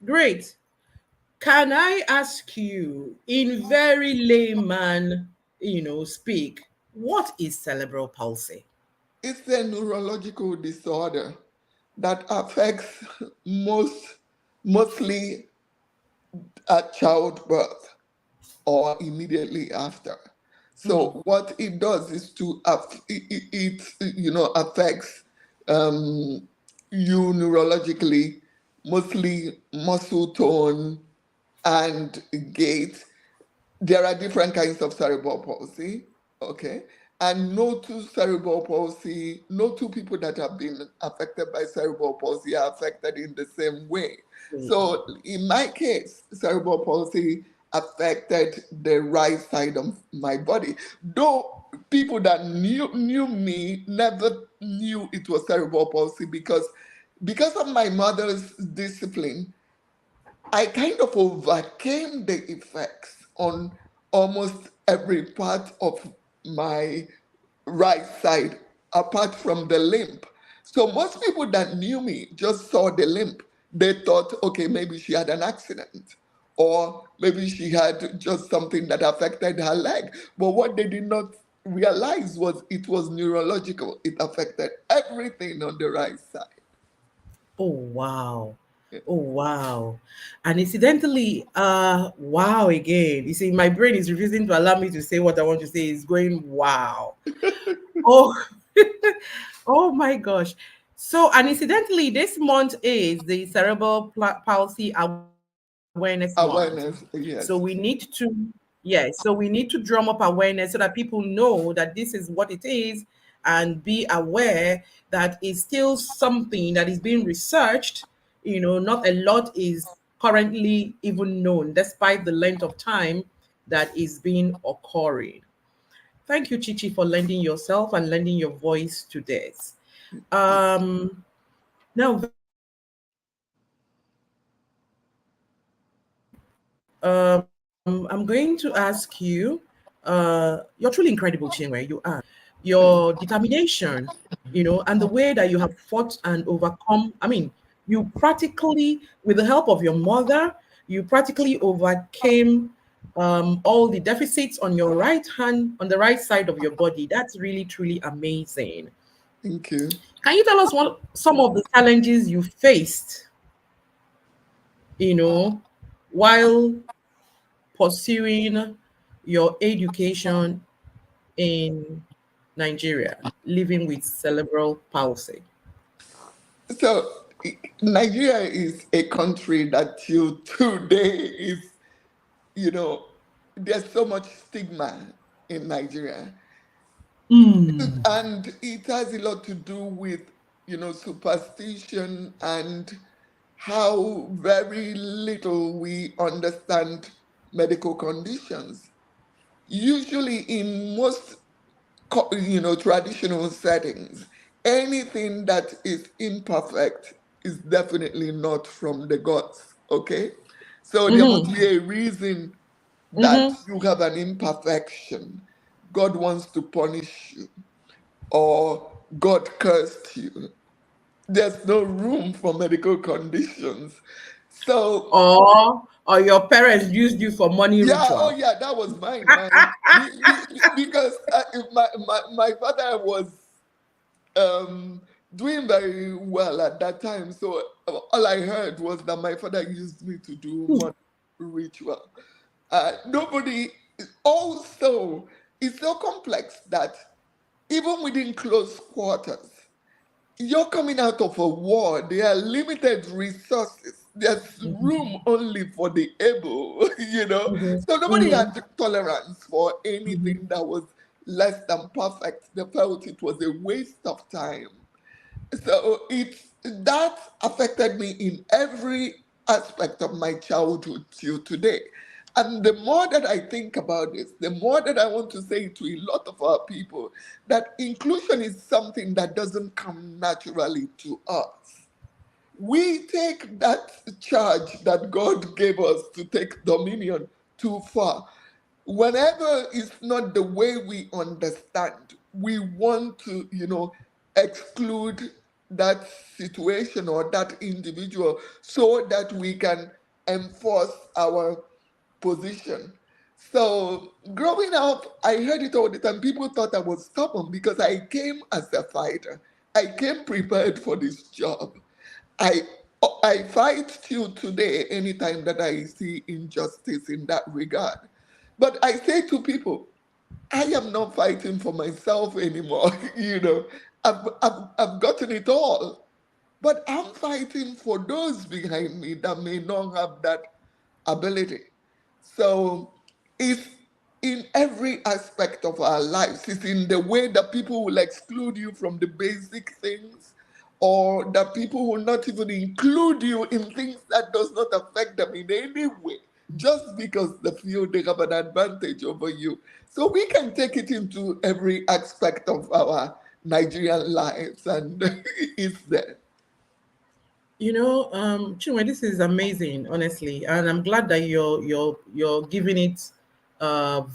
Great. Can I ask you, in very layman, speak, what is cerebral palsy? It's a neurological disorder that affects mostly at childbirth or immediately after. Hmm. So what it does is it affects um, you neurologically, mostly muscle tone and gait. There are different kinds of cerebral palsy, okay? And no two people that have been affected by cerebral palsy are affected in the same way. So in my case, cerebral palsy affected the right side of my body. Though people that knew me never knew it was cerebral palsy because of my mother's discipline, I kind of overcame the effects on almost every part of my right side, apart from the limp. So most people that knew me just saw the limp. They thought, okay, maybe she had an accident, or maybe she had just something that affected her leg. But what they did not realize was it was neurological. It affected everything on the right side. Oh, wow. Oh, wow. And incidentally, wow again. You see, my brain is refusing to allow me to say what I want to say. It's going, wow. Oh, oh my gosh. So, and incidentally, this month is the Cerebral Palsy Awareness Month. So we Awareness, need to, yes. yeah, so we need to drum up awareness so that people know that this is what it is and be aware that it's still something that is being researched. Not a lot is currently even known, despite the length of time that is being occurring. Thank you, Chichi, for lending yourself and lending your voice to this. Um, Now, very quickly, I'm going to ask you. You're truly incredible, Chinwe. You are. Your determination, and the way that you have fought and overcome. I mean, you practically, with the help of your mother, you practically overcame all the deficits on your right hand, on the right side of your body. That's really, truly amazing. Thank you. Can you tell us what some of the challenges you faced, you know, while pursuing your education in Nigeria, living with cerebral palsy? So Nigeria is a country that till today is, you know, there's so much stigma in Nigeria. Mm. And it has a lot to do with, superstition and how very little we understand medical conditions. Usually in most traditional settings, anything that is imperfect is definitely not from the gods, okay? So there must be Mm-hmm. a reason that Mm-hmm. you have an imperfection. God wants to punish you, or God cursed you. There's no room for medical conditions. So Or your parents used you for money yeah, oh ritual. yeah, that was mine. Because my father was um, doing very well at that time. So all I heard was that my father used me to do one ritual. Nobody, also, it's so complex that even within close quarters, you're coming out of a war. There are limited resources. There's room only for the able, you know. Mm-hmm. So nobody Mm-hmm. had tolerance for Mm-hmm. anything that was less than perfect. They felt it was a waste of time. So that affected me in every aspect of my childhood till today. And the more that I think about this, the more that I want to say to a lot of our people that inclusion is something that doesn't come naturally to us. We take that charge that God gave us to take dominion too far. Whenever it's not the way we understand, we want to, exclude that situation or that individual so that we can enforce our position. So growing up, I heard it all the time. People thought I was stubborn because I came as a fighter. I came prepared for this job. I I fight till today anytime that I see injustice in that regard. But I say to people, I am not fighting for myself anymore. I've gotten it all. But I'm fighting for those behind me that may not have that ability. So it's in every aspect of our lives. It's in the way that people will exclude you from the basic things, or that people will not even include you in things that does not affect them in any way, just because they feel they have an advantage over you. So we can take it into every aspect of our Nigerian lives, and it's there. Chinwe, this is amazing, honestly, and I'm glad that you're giving it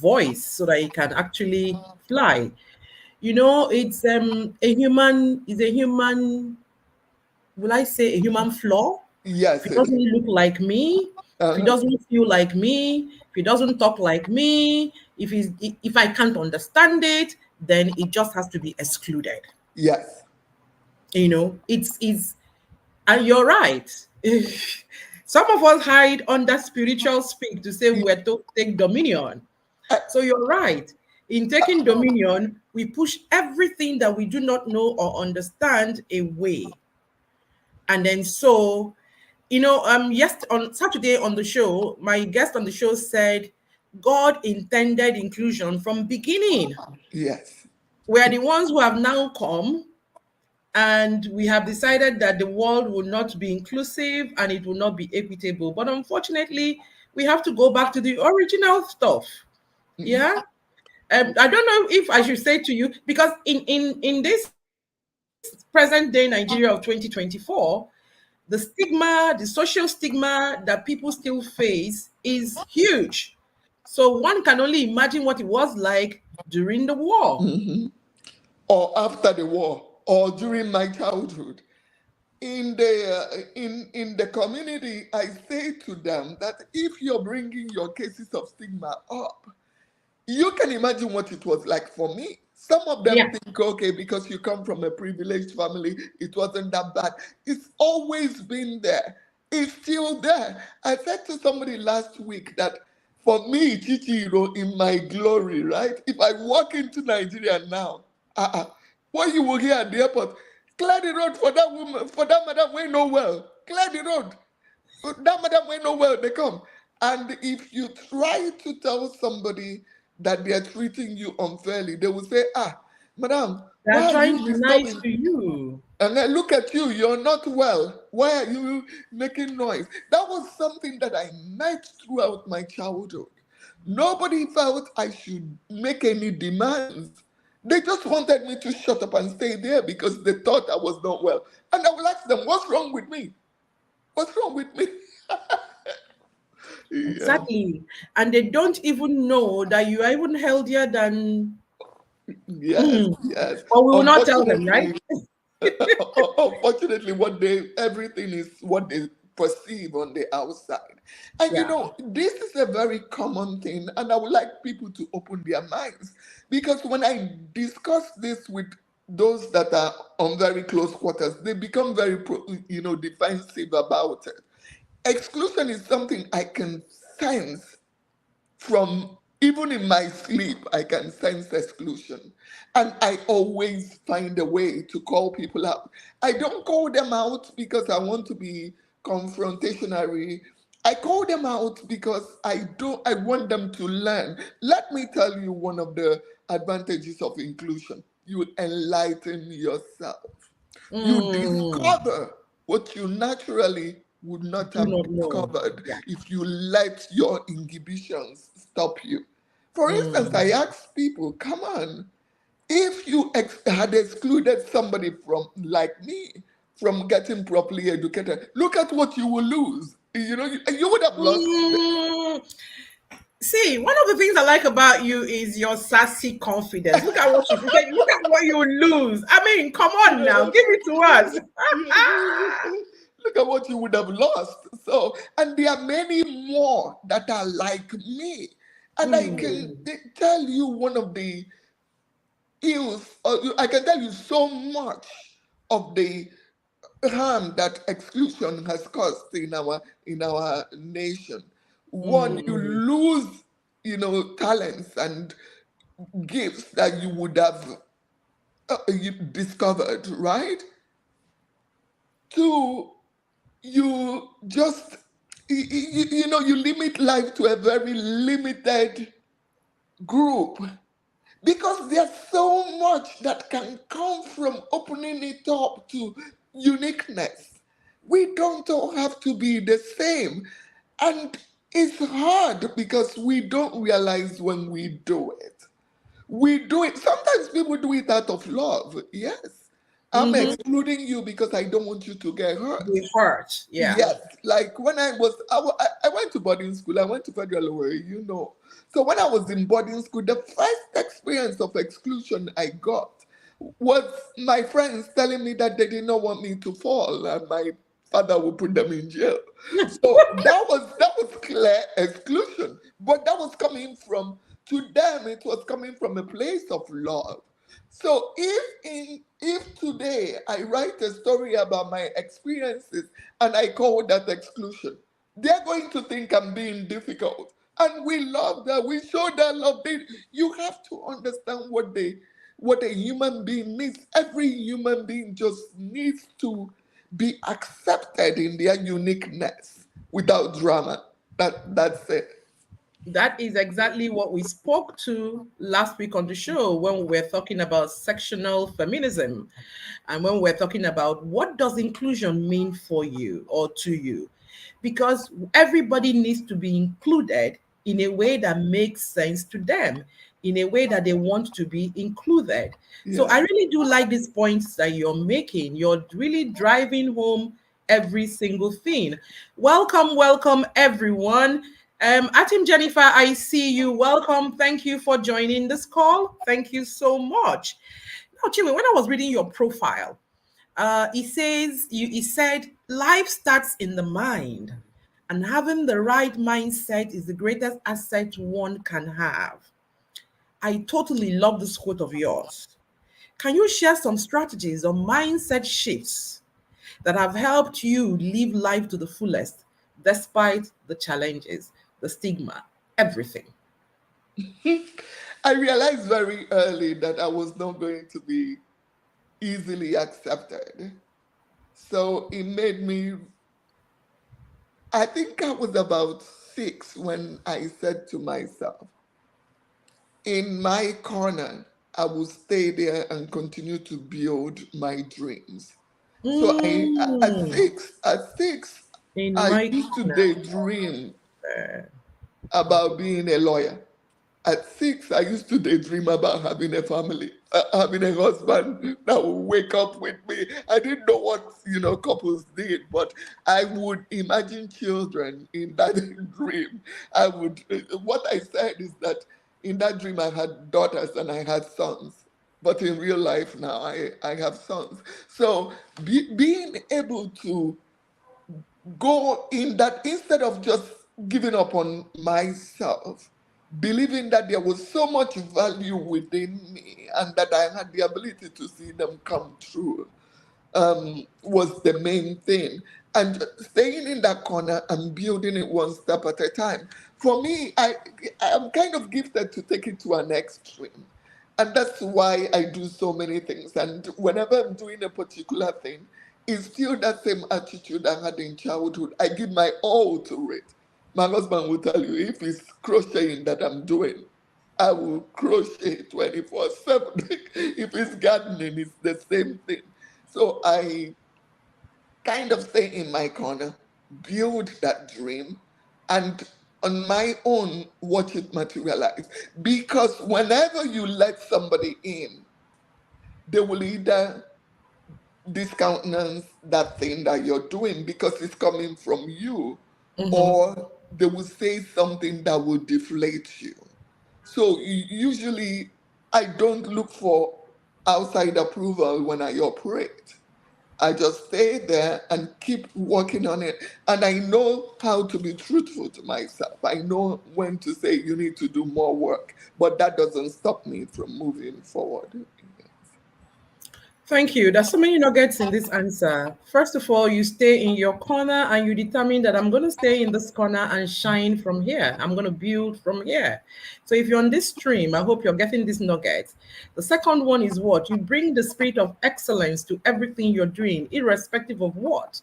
voice so that it can actually fly. It's a human, will I say a human flaw? If Yes, it it doesn't is. look like me, if it Uh-huh. doesn't feel like me, if it doesn't talk like me, if I can't understand it, then it just has to be excluded. Yes. It's and you're right. Some of us hide under spiritual speak to say we're to take dominion. Uh, So you're right. In taking dominion, we push everything that we do not know or understand away. And then yes, on Saturday on the show, my guest on the show said God intended inclusion from beginning. yes. We are the ones who have now come and we have decided that the world will not be inclusive and it will not be equitable. But unfortunately, we have to go back to the original stuff. Mhm. Yeah. I don't know if I should say to you, because in this present day Nigeria of 2024, the stigma, the social stigma that people still face is huge. So one can only imagine what it was like during the war. Or after the war, or during my childhood. In the community, I say to them that if you're bringing your cases of stigma up, you can imagine what it was like for me. Some of them Yeah. think, okay, because you come from a privileged family, it wasn't that bad. It's always been there. It's still there. I said to somebody last week that for me, Chichiro, in my glory, right? If I walk into Nigeria now, what you will hear at the airport, clear the road for that woman, for that madam, we know well. Clear the road. That madam we know well they come. And if you try to tell somebody that they are treating you unfairly, they will say, madam, They are why are trying you to be nice disturbing? to you. And then look at you, you're not well. Why are you making noise? That was something that I met throughout my childhood. Nobody felt I should make any demands. They just wanted me to shut up and stay there because they thought I was not well. And I will ask them, what's wrong with me? What's wrong with me? Yeah. Exactly. And they don't even know that you are even healthier than. Yes, yes. But we will not tell them, right? Unfortunately, unfortunately, everything is what they perceive on the outside. And Yeah. this is a very common thing, and I would like people to open their minds because when I discuss this with those that are on very close quarters, they become very, defensive about it. Exclusion is something I can sense from even in my sleep, I can sense exclusion. And I always find a way to call people out. I don't call them out because I want to be confrontationary. I call them out because I want them to learn. Let me tell you one of the advantages of inclusion. You enlighten yourself. You Mm, discover what you naturally would not do have not know. discovered Yeah. if you let your inhibitions stop you. For instance, I Mm. ask people, come on, if you had excluded somebody from, like me, from getting properly educated, look at what you will lose. You would have lost. Mm. See, one of the things I like about you is your sassy confidence. Look at what you said. Look at what you lose. I mean, come on now, give it to us. Look at what you would have lost. So, and there are many more that are like me. And I can tell you one of the ills, or I can tell you so much of the harm that exclusion has caused in our nation. One, you lose, talents and gifts that you would have you discovered, right? Two, you just you limit life to a very limited group because there's so much that can come from opening it up to uniqueness. We don't all have to be the same. And it's hard because we don't realize when we do it. We do it, sometimes people do it out of love. Yes. I'm excluding you because I don't want you to get hurt. Be hurt. Yeah. Yes, like when I went to boarding school, I went to Federal Law. So when I was in boarding school, the first experience of exclusion I got was my friends telling me that they did not want me to fall and my father would put them in jail. So that was clear exclusion. But that was coming from, to them, it was coming from a place of love. So if today I write a story about my experiences and I call that exclusion, they're going to think I'm being difficult. And we love that. We show that love. You have to understand what a human being needs. Every human being just needs to be accepted in their uniqueness without drama. That's it. That is exactly what we spoke to last week on the show when we were talking about sectional feminism and when we're talking about what does inclusion mean for you or to you, because everybody needs to be included in a way that makes sense to them, in a way that they want to be included. So Yeah. I really do like these points that you're making. You're really driving home every single thing. Welcome everyone. Atim Jennifer, I see you. Welcome. Thank you for joining this call. Thank you so much. Now, Chinwe, when I was reading your profile, he said life starts in the mind, and having the right mindset is the greatest asset one can have. I totally love this quote of yours. Can you share some strategies or mindset shifts that have helped you live life to the fullest despite the challenges, the stigma, everything? I realized very early that I was not going to be easily accepted. So it made me, I think I was about 6 when I said to myself, in my corner, I will stay there and continue to build my dreams. So Mm, at six, in I my used to corner. daydream about being a lawyer. At 6, I used to daydream about having a family, having a husband that would wake up with me. I didn't know what couples did, but I would imagine children in that dream. I would. What I said is that in that dream I had daughters and I had sons, but in real life now I have sons. So being able to go in that, instead of just giving up on myself, believing that there was so much value within me and that I had the ability to see them come true, was the main thing. And staying in that corner and building it one step at a time. For me, I'm kind of gifted to take it to an extreme. And that's why I do so many things. And whenever I'm doing a particular thing, it's still that same attitude I had in childhood. I give my all to it. My husband will tell you if it's crocheting that I'm doing, I will crochet 24/7. If it's gardening, it's the same thing. So I kind of stay in my corner, build that dream, and on my own, watch it materialize. Because whenever you let somebody in, they will either discountenance that thing that you're doing because it's coming from you, or they will say something that will deflate you. So usually I don't look for outside approval when I operate. I just stay there and keep working on it. And I know how to be truthful to myself. I know when to say you need to do more work, but that doesn't stop me from moving forward. Thank you. There's so many nuggets in this answer. First of all, you stay in your corner and you determine that I'm going to stay in this corner and shine from here. I'm going to build from here. So if you're on this stream, I hope you're getting this nugget. The second one is what? You bring the spirit of excellence to everything you're doing, irrespective of what.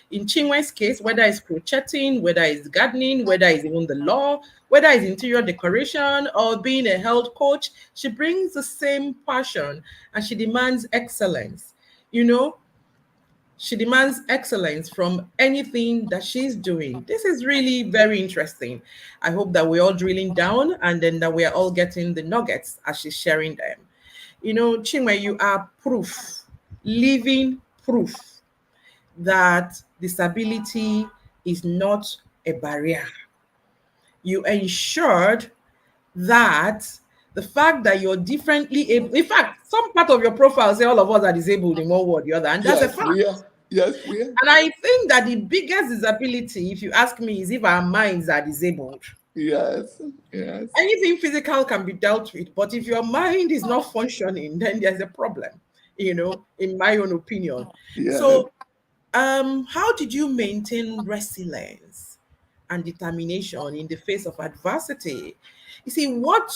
In Chinwe's case, whether it's crocheting, whether it's gardening, whether it's even the law, whether it's interior decoration or being a health coach, she brings the same passion and she demands excellence. You know, she demands excellence from anything that she's doing. This is really very interesting. I hope that we're all drilling down and then that we are all getting the nuggets as she's sharing them. You know, Chinwe, you are proof, living proof that disability is not a barrier. You ensured that the fact that you're differently able, in fact, some part of your profile say all of us are disabled in one way or the other, and that's a Yes, fact. we are. Yes, we are. And I think that the biggest disability, if you ask me, is if our minds are disabled. Yes, yes, Anything physical can be dealt with, but if your mind is not functioning, then there's a problem, in my own opinion. yes. So how did you maintain resilience and determination in the face of adversity? You see, what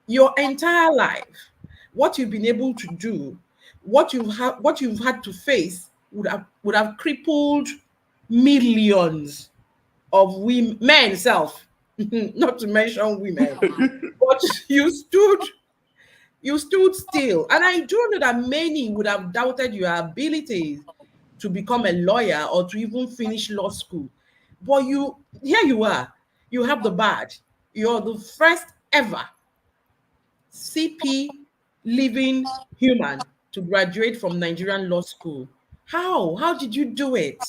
your entire life, what you've been able to do, what you've had to face would have crippled millions of women, men self, not to mention women. But you stood still. And I do know that many would have doubted your abilities to become a lawyer or to even finish law school. But here you are. You have the badge. You're the first ever CP living human to graduate from Nigerian Law School. How? How did you do it?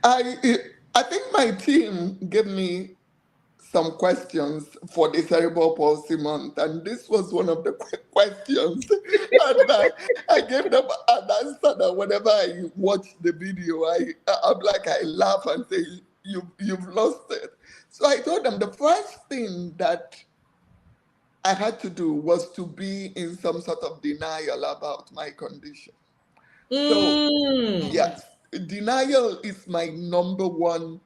I I think my team gave me some questions for the Cerebral Palsy Month, and this was one of the questions. And I gave them an answer that whenever I watch the video, I'm like, I laugh and say, you've lost it. So I told them the first thing that I had to do was to be in some sort of denial about my condition. So, Mm. yes, denial is my number one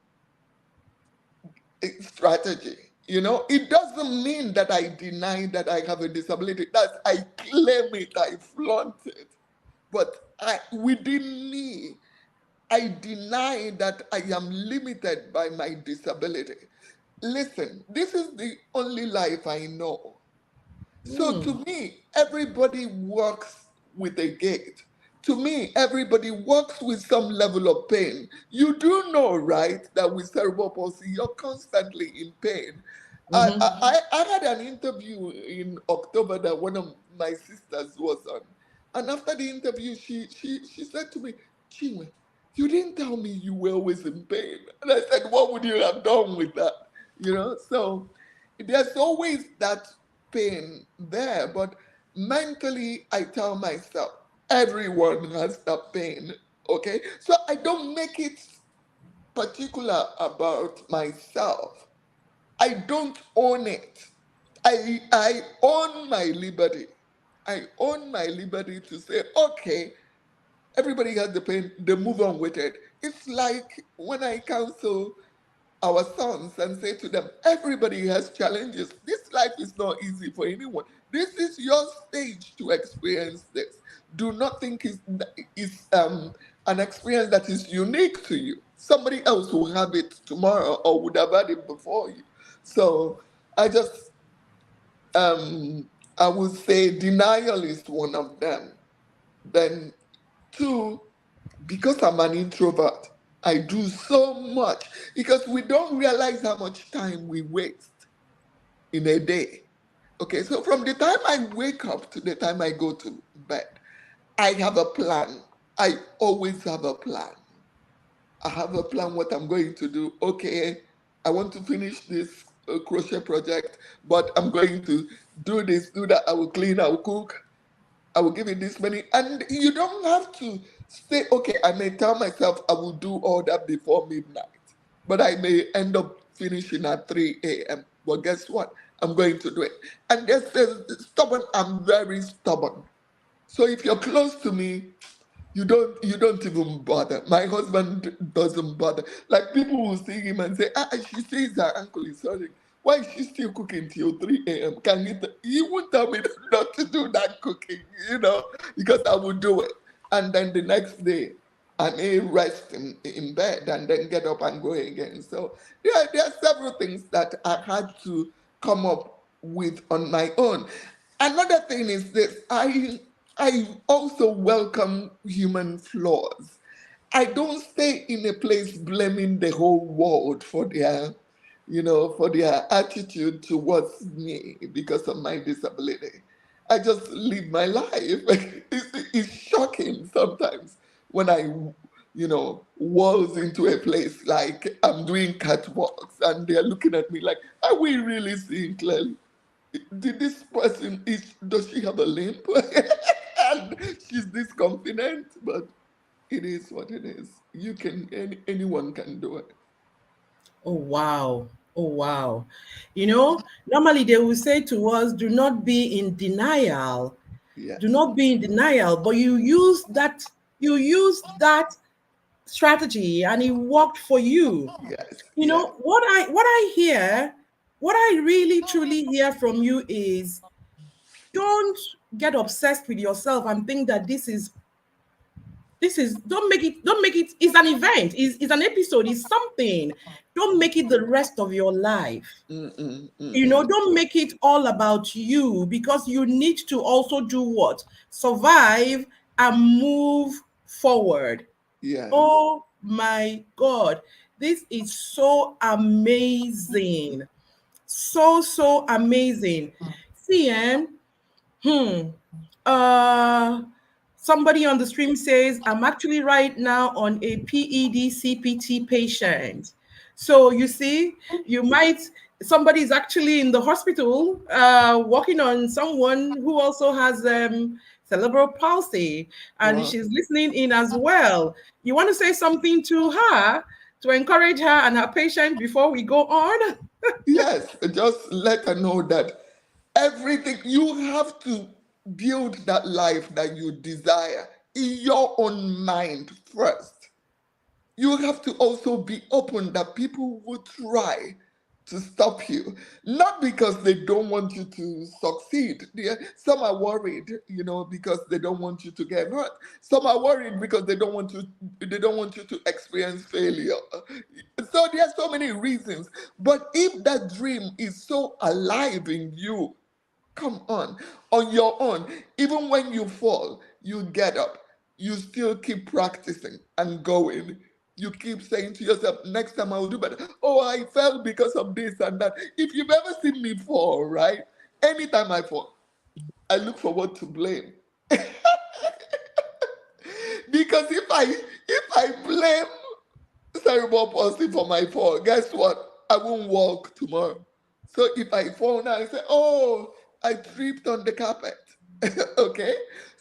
strategy. It doesn't mean that I deny that I have a disability. That's I claim it, I flaunt it. But within me, I deny that I am limited by my disability. Listen, this is the only life I know. So to Mm. me, everybody works with a gait. To me, everybody works with some level of pain. You do know, right, that with cerebral palsy, you're constantly in pain. Mhm. I had an interview in October that one of my sisters was on. And after the interview, she said to me, Chinwe, you didn't tell me you were always in pain. And I said, what would you have done with that? So there's always that pain there, but mentally I tell myself everyone has that pain. Okay, so I don't make it particular about myself. I don't own it. I own my liberty. I own my liberty to say, okay, everybody has the pain, they move on with it. It's like when I counsel our sons and say to them, everybody has challenges. This life is not easy for anyone. This is your stage to experience this. Do not think it's an experience that is unique to you. Somebody else will have it tomorrow or would have had it before you. So I just, I would say denial is one of them. Then two, because I'm an introvert, I do so much because we don't realize how much time we waste in a day. Okay, so from the time I wake up to the time I go to bed, I have a plan. I always have a plan. I have a plan what I'm going to do. Okay, I want to finish this crochet project, but I'm going to do this, do that. I will clean, I will cook, I will give you this many. And you don't have to stay, okay, I may tell myself I will do all that before midnight, but I may end up finishing at 3 a.m. Well, guess what? I'm going to do it. And there's stubborn, I'm very stubborn. So if you're close to me, you don't even bother. My husband doesn't bother. Like people will see him and say, she says her uncle is hurting. Why is she still cooking till 3 a.m.? Can he won't tell me not to do that cooking, because I will do it. And then the next day I may rest in bed and then get up and go again. So yeah, there are several things that I had to come up with on my own. Another thing is this: I also welcome human flaws. I don't stay in a place blaming the whole world for their attitude towards me because of my disability. I just live my life. It's shocking sometimes when I, waltz into a place like I'm doing catwalks and they're looking at me like, are we really seeing clearly? Did this person does she have a limp? And she's this confident, but it is what it is. Anyone can do it. Oh, wow. Oh, wow. Normally they will say to us, do not be in denial. Do Yes, not be in denial. But you used that strategy and it worked for you. yes, You yes. know, what I really truly hear from you is don't get obsessed with yourself and think that this is don't make it it's an event, it's an episode, it's something. Don't make it the rest of your life. Mm-mm, Don't mm-mm. make it all about you, because you need to also do what? Survive and move forward. Yes. Oh my God, this is so amazing. So amazing. See, hmm uh somebody on the stream says, I'm actually right now on a PED CPT patient. So you see, you might somebody is actually in the hospital working on someone who also has cerebral palsy, and Well, she's listening in as well. You want to say something to her to encourage her and her patient before we go on? yes. Just let her know that everything you have to build that life that you desire in your own mind first. You have to also be open that people will try to stop you, not because they don't want you to succeed. Some are worried, because they don't want you to get hurt. Some are worried because they don't want you to experience failure. So there are so many reasons. But if that dream is so alive in you, come on your own. Even when you fall, you get up. You still keep practicing and going. You keep saying to yourself, next time I will do better. Oh, I fell because of this and that. If you've ever seen me fall, right? Anytime I fall, I look for what to blame. Because if I blame cerebral palsy for my fall, guess what? I won't walk tomorrow. So if I fall now, I say, oh, I tripped on the carpet. Okay?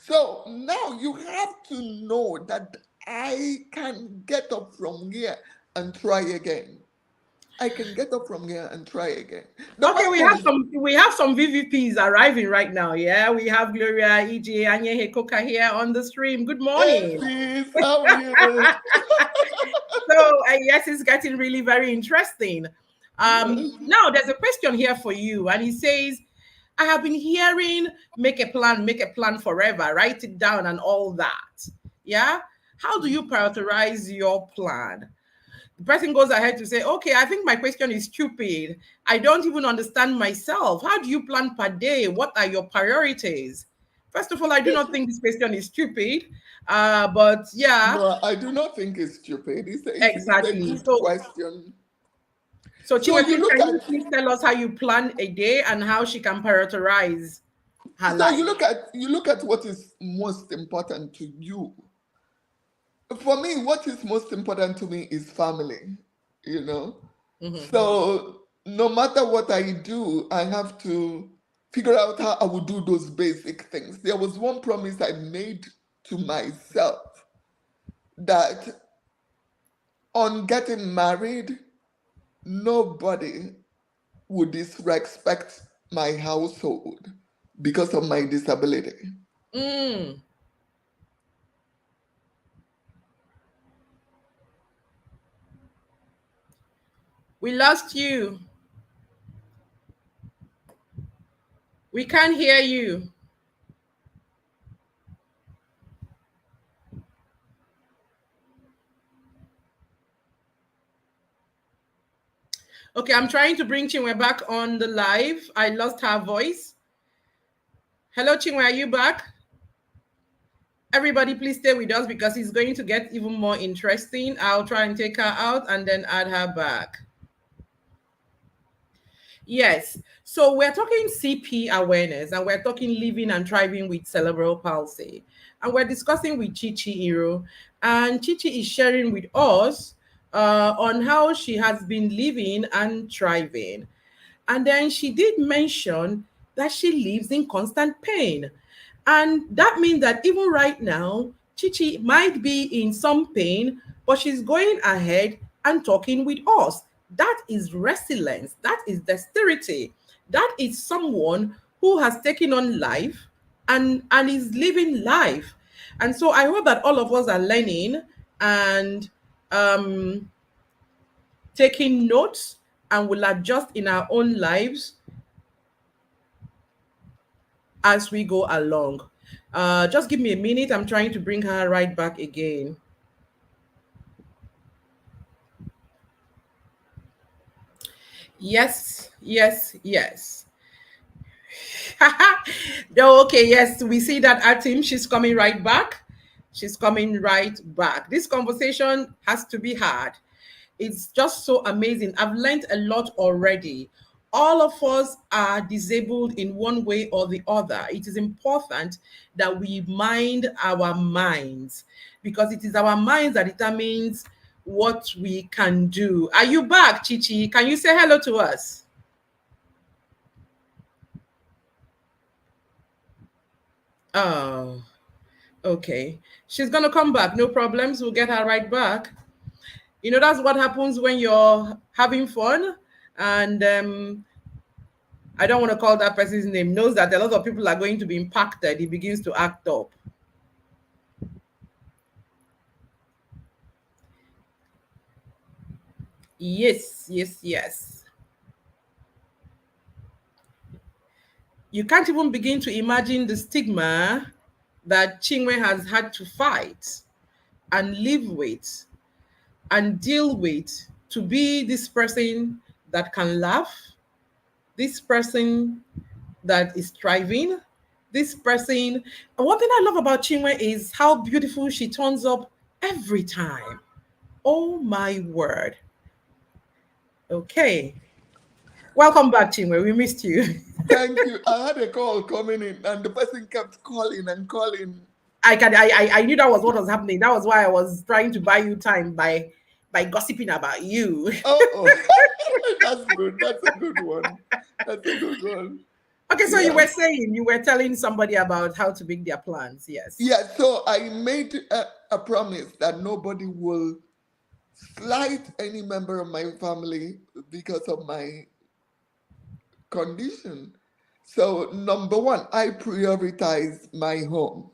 So now you have to know that I can get up from here and try again. I can get up from here and try again. The Okay, we Bible have is, some VVPs arriving right now. Yeah, we have Gloria EJ Anyaehie-Iromuanya here on the stream. Good hey morning. sis, how are you? So yes, it's getting really very interesting. Now there's a question here for you, and he says, I have been hearing make a plan forever, write it down, and all that. Yeah. How do you prioritize your plan? The person goes ahead to say, okay, I think my question is stupid. I don't even understand myself. How do you plan per day? What are your priorities? First of all, I do not think this question is stupid. But yeah, No, I do not think it's stupid. It's a exactly. good question. So So Chinwe, you please, look can at you please tell us how you plan a day and how she can prioritize her so you life? look at you look at what is most important to you. For me, what is most important to me is family, you know. Mm-hmm. So no matter what I do, I have to figure out how I would do those basic things. There was one promise I made to myself that on getting married, nobody would disrespect my household because of my disability. Mm. We lost you. We can't hear you. Okay, I'm trying to bring Chinwe back on the live. I lost her voice. Hello, Chinwe, are you back? Everybody, please stay with us because it's going to get even more interesting. I'll try and take her out and then add her back. Yes. So we're talking CP awareness and we're talking living and thriving with cerebral palsy. And we're discussing with Chichi Iro. And Chichi is sharing with us on how she has been living and thriving. And then she did mention that she lives in constant pain. And that means that even right now, Chichi might be in some pain, but she's going ahead and talking with us. That is resilience. That is dexterity. That is someone who has taken on life and is living life. And so I hope that all of us are learning and um, taking notes and will adjust in our own lives as we go along. Just give me a minute. I'm trying to bring her right back again. Yes, yes, yes. No, okay, yes, we see that our team. She's coming right back. She's coming right back. This conversation has to be had. It's just so amazing. I've learned a lot already. All of us are disabled in one way or the other. It is important that we mind our minds because it is our minds that determines what we can do. Are you back, Chichi? Can you say hello to us? Oh, okay. She's gonna come back. No problems. We'll get her right back. You know, that's what happens when you're having fun and I don't want to call that person's name, knows that a lot of people are going to be impacted, he begins to act up. Yes, yes, yes. You can't even begin to imagine the stigma that Chinwe has had to fight and live with and deal with to be this person that can laugh, this person that is thriving, this person. And one thing I love about Chinwe is how beautiful she turns up every time. Oh my word. Okay. Welcome back, Chinwe. We missed you. Thank you. I had a call coming in, and the person kept calling and calling. I knew that was what was happening. That was why I was trying to buy you time by gossiping about you. Oh, that's good. That's a good one. That's a good one. Okay, so you Yeah. were saying you were telling somebody about how to make their plans. Yes. Yeah. So I made a promise that nobody will slight any member of my family because of my condition. So, number one, I prioritize my home.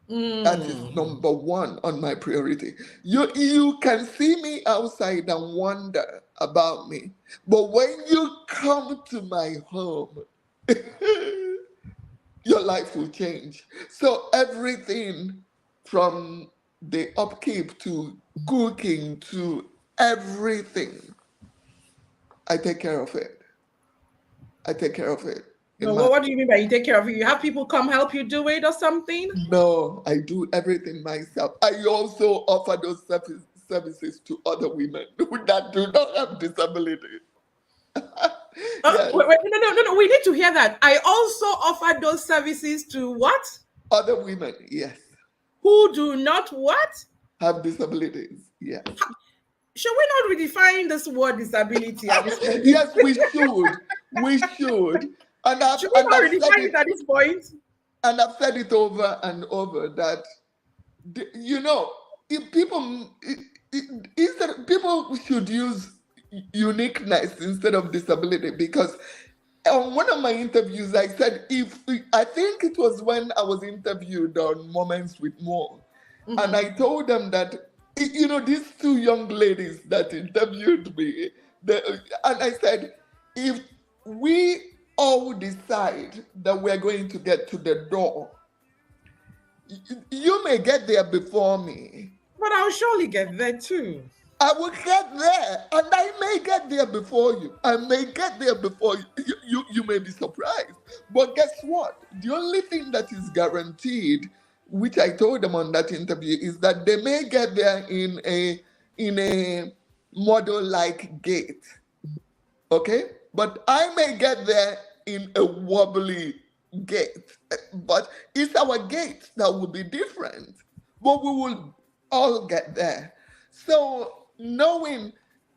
That is Mm. number one on my priority. You can see me outside and wonder about me, but when you come to my home, your life will change. So everything from the upkeep to cooking to everything, I take care of it. I take care of it in No, my. what do you mean by you take care of it? You have people come help you do it or something? No, I do everything myself. I also offer those services to other women that do not have disability. Yes, Wait, no, no, no, no. We need to hear that. I also offer those services to what? other women, yes. Who do not what? have disabilities. Yes. Should we not redefine this word disability at this point? Yes, we should. We should. And I've Should we and not I've said redefine it it at this point? and I've said it over and over that you know, if people instead people should use uniqueness instead of disability, because on one of my interviews I said, if I think it was when I was interviewed on Moments with More, and I told them that these two young ladies that interviewed me, and I said, if we all decide that we're going to get to the door, you may get there before me. But I'll surely get there too. I will get there, and I may get there before you. I may get there before you. You may be surprised. But guess what? The only thing that is guaranteed, which I told them on that interview, is that they may get there in a model-like gait. Okay? But I may get there in a wobbly gait. But it's our gait that will be different. But we will all get there. So knowing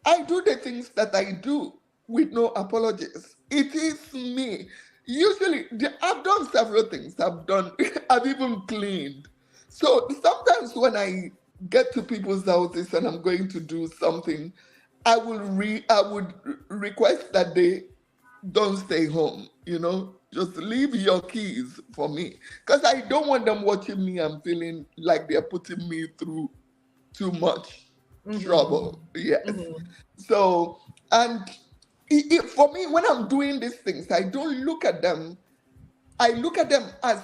I do the things that I do with no apologies. It is me. Usually, I've done several things. I've even cleaned. So sometimes when I get to people's houses and I'm going to do something, I would request that they don't stay home, just leave your keys for me. Because I don't want them watching me and feeling like they're putting me through too much trouble. Yes. So, and for me, when I'm doing these things, I don't look at them. I look at them as,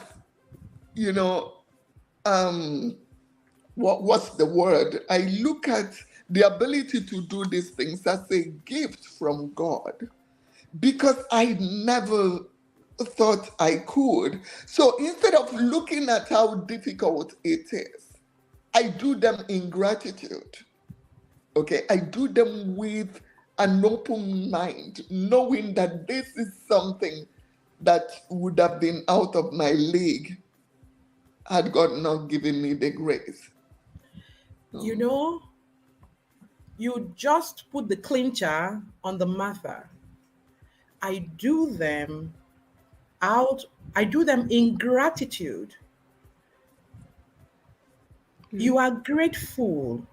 what's the word? I look at the ability to do these things as a gift from God, because I never thought I could. So instead of looking at how difficult it is, I do them in gratitude. Okay, I do them with an open mind, knowing that this is something that would have been out of my league had God not given me the grace. You just put the clincher on the matter. I do them in gratitude. You are grateful.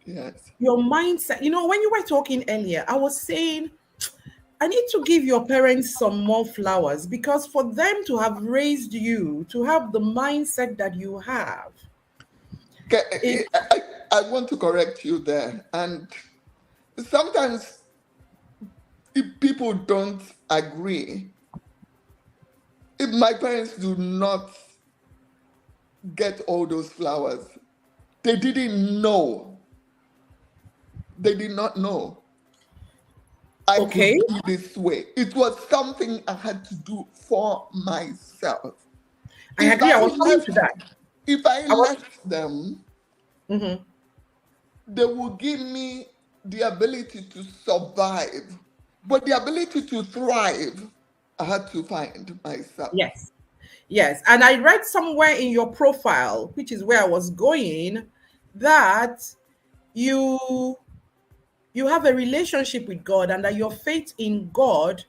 Yes. Your mindset, when you were talking earlier, I was saying, I need to give your parents some more flowers, because for them to have raised you, to have the mindset that you have. Okay, I want to correct you there. And sometimes if people don't agree, if my parents do not get all those flowers, they didn't know. They did not know I could be this way. It was something I had to do for myself. I agree. I was coming to that. If I left them, they will give me the ability to survive. But the ability to thrive, I had to find myself. Yes. And I read somewhere in your profile, which is where I was going, that you have a relationship with God, and that your faith in God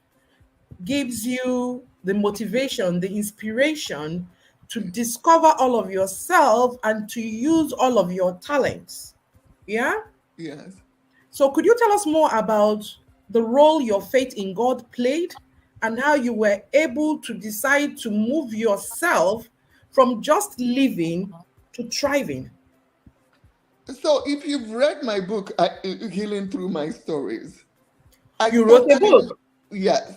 gives you the motivation, the inspiration to discover all of yourself and to use all of your talents. Yeah? Yes. So could you tell us more about the role your faith in God played, and how you were able to decide to move yourself from just living to thriving? So if you've read my book, Healing Through My Stories, you wrote a book? Yes.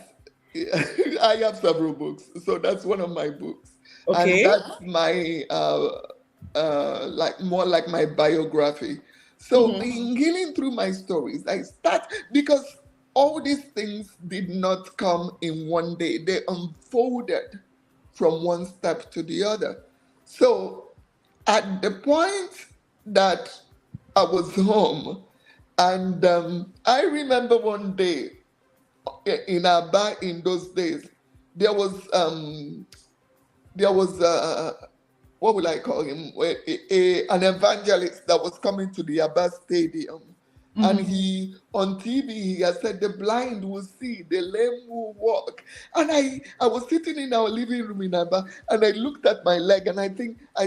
I have several books. So that's one of my books. Okay. And that's my, more like my biography. So in Healing Through My Stories, I start, because all these things did not come in one day. They unfolded from one step to the other. So at the point that I was home, and I remember one day in Aba, in those days, there was what will I call him? An evangelist that was coming to the Abbas Stadium. And he, on TV, he has said, the blind will see, the lame will walk. And I was sitting in our living room in Abba, and I looked at my leg, and I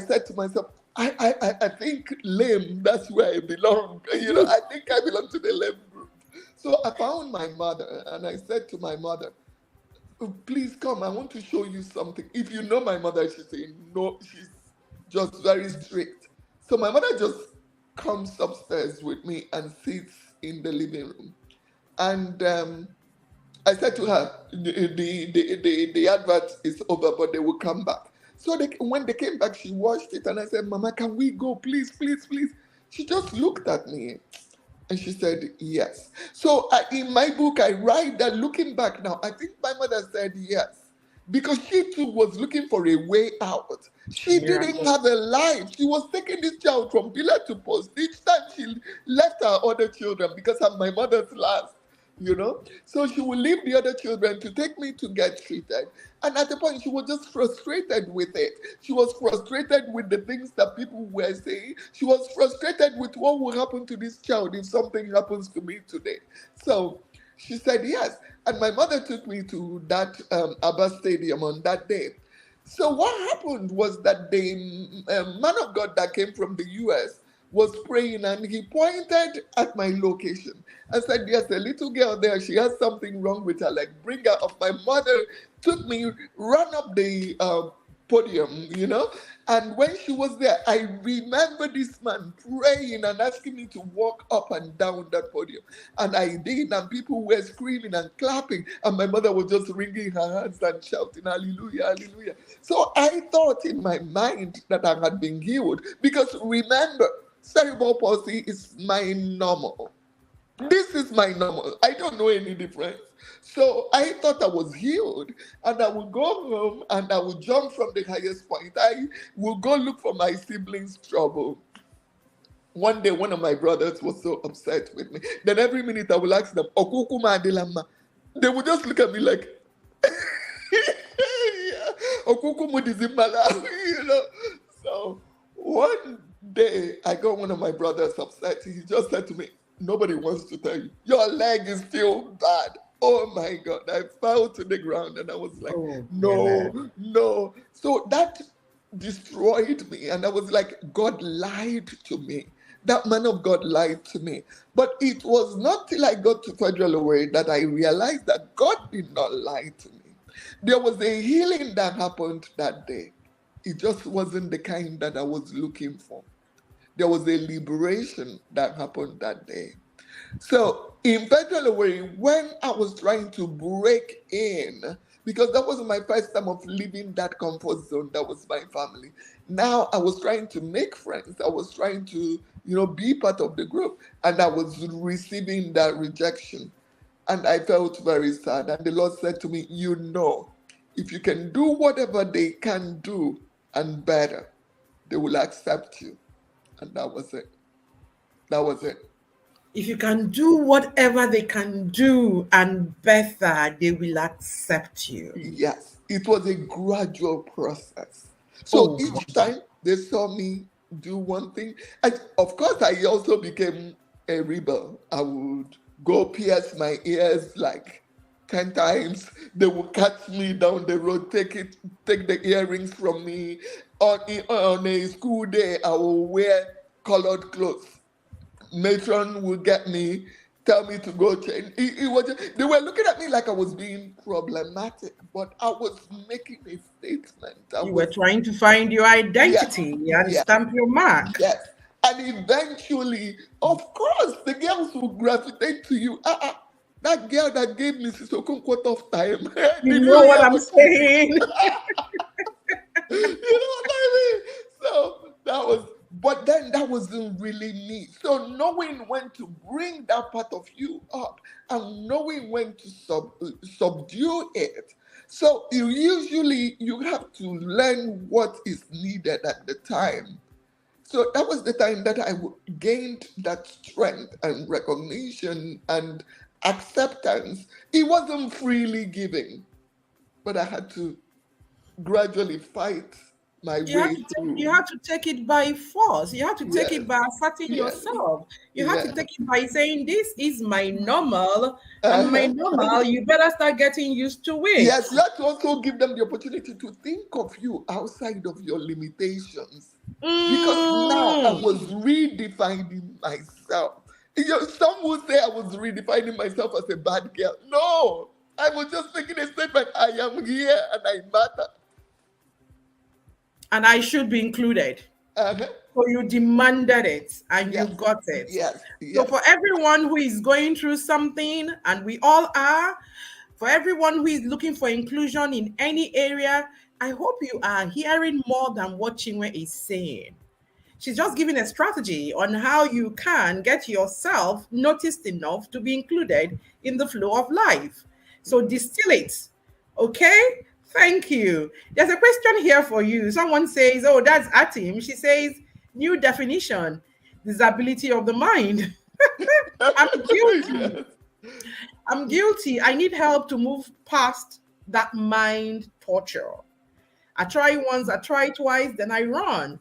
said to myself, I think lame, that's where I belong. I think I belong to the lame group. So I found my mother, and I said to my mother, "Oh, please come, I want to show you something." If you know my mother, she's saying, no, she's just very strict. So my mother just comes upstairs with me and sits in the living room. And I said to her, the advert is over, but they will come back. So when they came back, she watched it, and I said, "Mama, can we go? Please, please, please." She just looked at me and she said, "Yes." So in my book, I write that looking back now, I think my mother said yes. Because she too was looking for a way out. She didn't Miracle. have a life. She was taking this child from pillar to post. Each time she left her other children because I'm my mother's last. So she would leave the other children to take me to get treated. And at the point, she was just frustrated with it. She was frustrated with the things that people were saying. She was frustrated with what will happen to this child if something happens to me today. So she said yes. And my mother took me to that Abba Stadium on that day. So what happened was that the man of God that came from the US was praying, and he pointed at my location and said, "There's a little girl there. She has something wrong with her leg. Bring her up." My mother took me, ran up the podium. And when she was there, I remember this man praying and asking me to walk up and down that podium. And I did, and people were screaming and clapping, and my mother was just wringing her hands and shouting, "Hallelujah, hallelujah." So I thought in my mind that I had been healed, because remember, cerebral palsy is my normal. This is my normal. I don't know any difference. So I thought I was healed, and I would go home and I would jump from the highest point. I would go look for my siblings' trouble. One day, one of my brothers was so upset with me. Then every minute I would ask them, "Okukuma Adelama." They would just look at me like, yeah, "Okukumu Dizimala," So one day I got one of my brothers upset. He just said to me, "Nobody wants to tell you. Your leg is still bad." Oh my God. I fell to the ground and I was like, Oh, goodness. no, no. So that destroyed me. And I was like, God lied to me. That man of God lied to me. But it was not till I got to Federal Away that I realized that God did not lie to me. There was a healing that happened that day. It just wasn't the kind that I was looking for. There was a liberation that happened that day. So in Federal Away, when I was trying to break in, because that was my first time of leaving that comfort zone, that was my family. Now I was trying to make friends. I was trying to, be part of the group, and I was receiving that rejection. And I felt very sad. And the Lord said to me, if you can do whatever they can do and better, they will accept you. And that was it. That was it. If you can do whatever they can do and better, they will accept you. Yes, it was a gradual process. So Oh, each time they saw me do one thing, of course, I also became a rebel. I would go pierce my ears like 10 times. They would catch me down the road, take the earrings from me. On a school day, I will wear colored clothes. Matron would get me, tell me to go change. They were looking at me like I was being problematic, but I was making a statement. you were trying to find your Yes, identity and yes, stamp your mark. yes. And eventually, of course, the girls will gravitate to you. That girl that gave Mrs. Okonkwo tough time. You Did you know what hear I'm what she said? saying? You know what I mean? So but then that wasn't really me. So knowing when to bring that part of you up and knowing when to subdue it. So you have to learn what is needed at the time. So that was the time that I gained that strength and recognition and acceptance. It wasn't freely giving, but I had to gradually fight my You have way to you through. have to take it by force. You have to take Yes, it by asserting yes, yourself. You have to yes. take it by saying, "This is my normal, and my Uh-huh. normal. You better start getting used to it." Yes, you have to also give them the opportunity to think of you outside of your limitations. Because now I Mm. was redefining myself. Some would say I was redefining myself as a bad girl. No, I was just making a statement. I am here and I matter. And I should be included. Uh-huh. So you demanded it and you Yes, got it. yes, So yes. for everyone who is going through something, and we all are, for everyone who is looking for inclusion in any area, I hope you are hearing more than what Chinwe is saying. She's just giving a strategy on how you can get yourself noticed enough to be included in the flow of life. So distill it. Okay? Thank you. There's a question here for you. Someone says, "Oh, that's Atim." She says, "New definition, disability of the mind." I'm guilty. Yes. I'm guilty. I need help to move past that mind torture. I try once, I try twice, then I run.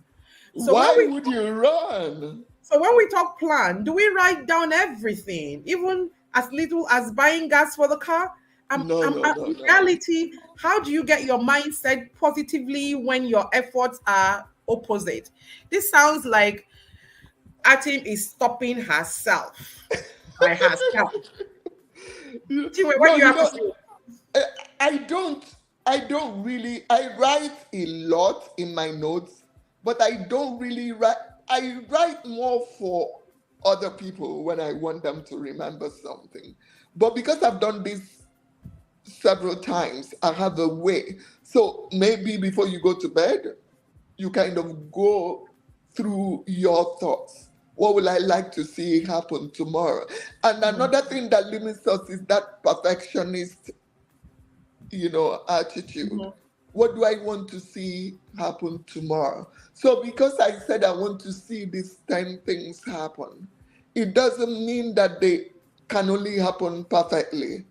So when Why we would you run? So when we talk plan, do we write down everything, even as little as buying gas for the car? No, no, no, In no. reality, how do you get your mindset positively when your efforts are opposite? This sounds like Atim is stopping herself by herself. Chiwe, what No, do you have to say? I I don't. I don't really. I write a lot in my notes, but I don't really write. I write more for other people when I want them to remember something. But because I've done this several times, I have a way. So maybe before you go to bed, you kind of go through your thoughts. What will I like to see happen tomorrow? And Mhm, another thing that limits us is that perfectionist, attitude. mhm, What do I want to see happen tomorrow? So because I said I want to see these 10 things happen, it doesn't mean that they can only happen perfectly,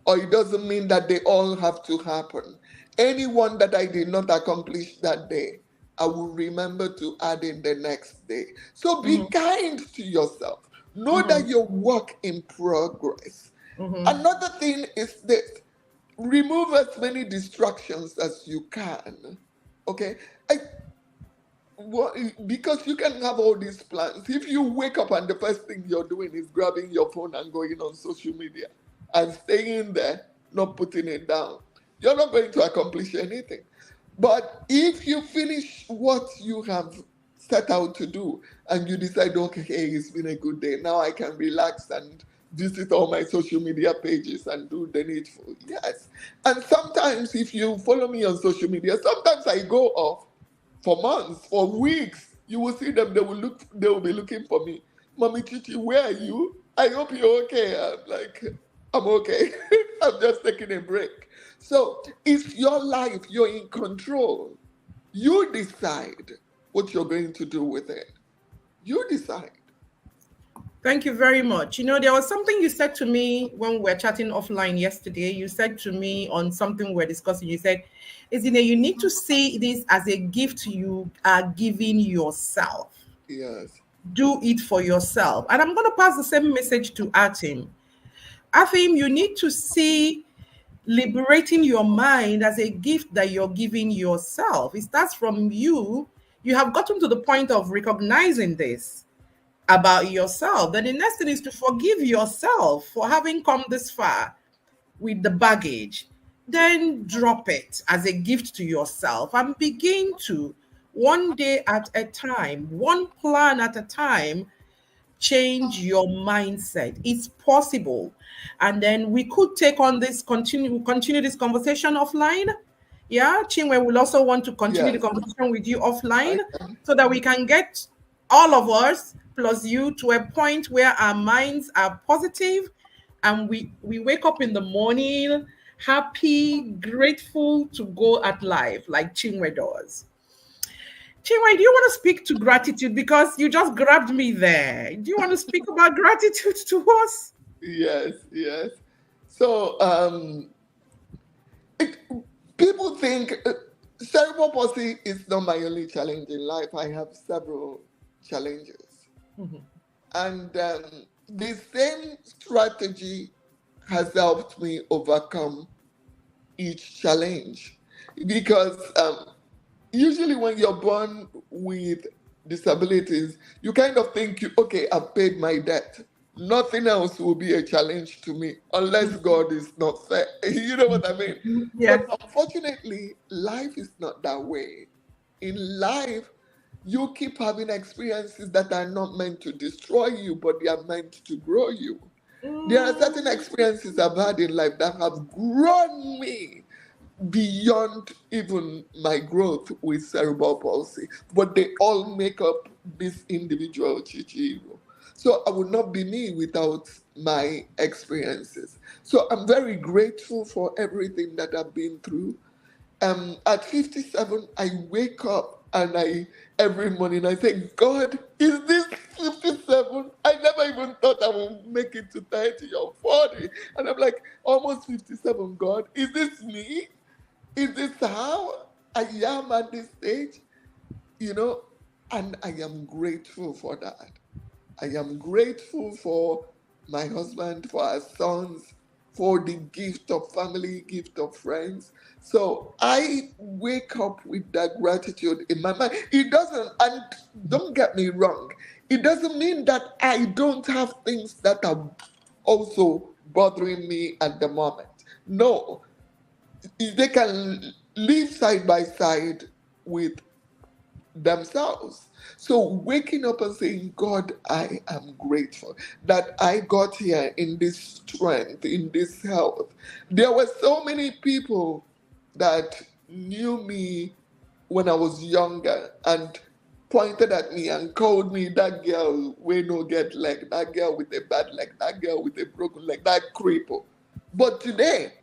or it doesn't mean that they all have to happen. Anyone that I did not accomplish that day, I will remember to add in the next day. So be mhm, kind to yourself. Know that mhm, you're work in progress. mhm. Another thing is this: remove as many distractions as you can. Okay? I, well, because you can have all these plans. If you wake up and the first thing you're doing is grabbing your phone and going on social media and staying there, not putting it down, you're not going to accomplish anything. But if you finish what you have set out to do and you decide, okay, hey, it's been a good day, now I can relax and visit all my social media pages and do the needful. Yes. And sometimes, if you follow me on social media, sometimes I go off for months, for weeks. You will see them, they will be looking for me. Mommy Chichi, where are you? I hope you're okay. I'm like, I'm okay. I'm just taking a break. So it's your life, you're in control. You decide what you're going to do with it. You decide. Thank you very much. There was something you said to me when we were chatting offline yesterday. You said to me on something we we're discussing, you said, Isn't you need to see this as a gift you are giving yourself. Yes. Do it for yourself. And I'm going to pass the same message to Atim. Atim, you need to see liberating your mind as a gift that you're giving yourself. It starts from you. You have gotten to the point of recognizing this about yourself. Then the next thing is to forgive yourself for having come this far with the baggage. Then drop it as a gift to yourself and begin to, one day at a time, one plan at a time, change your mindset. It's possible. And then we could take on this, continue this conversation offline. Yeah, Chinwe will also want to continue the Yes. conversation with you offline I can. so that we can get all of us plus you to a point where our minds are positive and we wake up in the morning happy, grateful to go at life like Chinwe does. Chinwe, do you want to speak to gratitude? Because you just grabbed me there. Do you want to speak about gratitude to us? Yes, yes. So it, people think. Cerebral palsy is not my only challenge in life. I have several challenges. Mhm. And the same strategy has helped me overcome each challenge. Because usually when you're born with disabilities, you kind of think, okay, I've paid my debt. Nothing else will be a challenge to me unless God is not fair. You know what I mean? But Yeah. unfortunately, life is not that way. In life, you keep having experiences that are not meant to destroy you, but they are meant to grow you. There are certain Mm. experiences I've had in life that have grown me beyond even my growth with cerebral palsy, but they all make up this individual Chichiro. So I would not be me without my experiences. So I'm very grateful for everything that I've been through. At 57, I wake up and every morning I say, God, is this 57? I never even thought I would make it to 30 or 40. And I'm like, almost 57, God, is this me? Is this how I am at this stage? You know, and I am grateful for that. I am grateful for my husband, for our sons, for the gift of family, gift of friends. So I wake up with that gratitude in my mind. It doesn't, and don't get me wrong, it doesn't mean that I don't have things that are also bothering me at the moment. No, they can live side by side with themselves. So waking up and saying, God, I am grateful that I got here in this strength, in this health. There were so many people that knew me when I was younger and pointed at me and called me that girl we no get leg, that girl with a bad leg, that girl with a broken leg, that cripple. But today,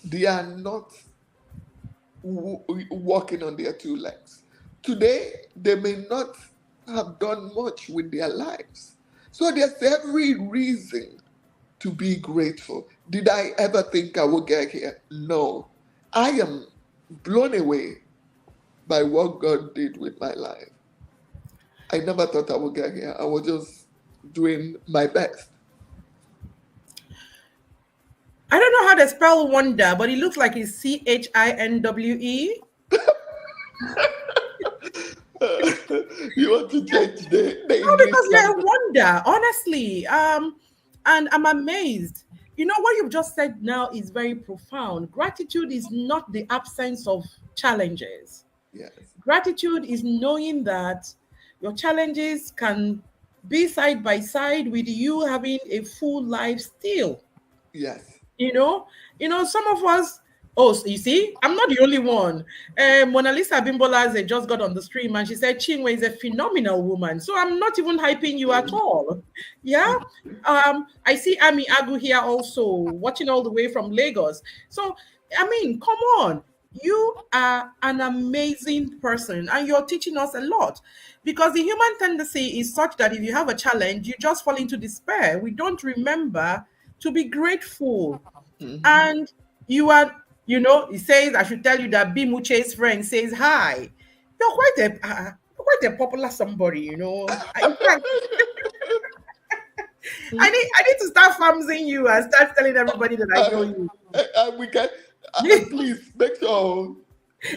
they are not walking on their two legs. Today, they may not have done much with their lives. So there's every reason to be grateful. Did I ever think I would get here? No. I am blown away by what God did with my life. I never thought I would get here. I was just doing my best. I don't know how to spell wonder, but it looks like it's Chinwe. You want to change the No, English because you're a language? wonder, honestly. And I'm amazed. You know what you've just said now is very profound. Gratitude is not the absence of challenges. Yes, Gratitude is knowing that your challenges can be side by side with you having a full life still. yes. you know some of us. Oh, so you see, I'm not the only one. Mona Lisa Bimbola just got on the stream and she said Chinwe is a phenomenal woman, so I'm not even hyping you at all. Yeah. I see Ami Agu here also watching all the way from Lagos. So I mean, come on, you are an amazing person and you're teaching us a lot, because the human tendency is such that if you have a challenge, you just fall into despair. We don't remember to be grateful. Mhm. And you are, he says, I should tell you that Bimuche's friend says hi. You're quite a popular somebody. In fact, I need to start farming you and start telling everybody that I know Uh, you. we can please make sure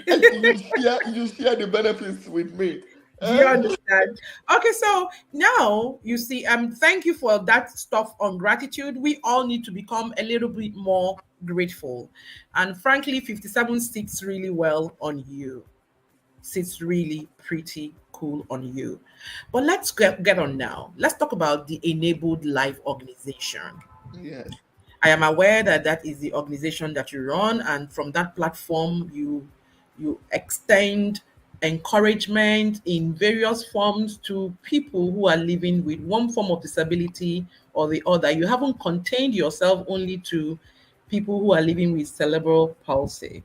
you share the benefits with me. Do you understand? Okay, so now you see, thank you for that stuff on gratitude. We all need to become a little bit more grateful. And frankly, 57 sits really well on you. Sits really pretty cool on you. But let's get on now. Let's talk about the Enabled Life organization. Yes, I am aware that that is the organization that you run, and from that platform, you extend encouragement in various forms to people who are living with one form of disability or the other. You haven't contained yourself only to people who are living with cerebral palsy.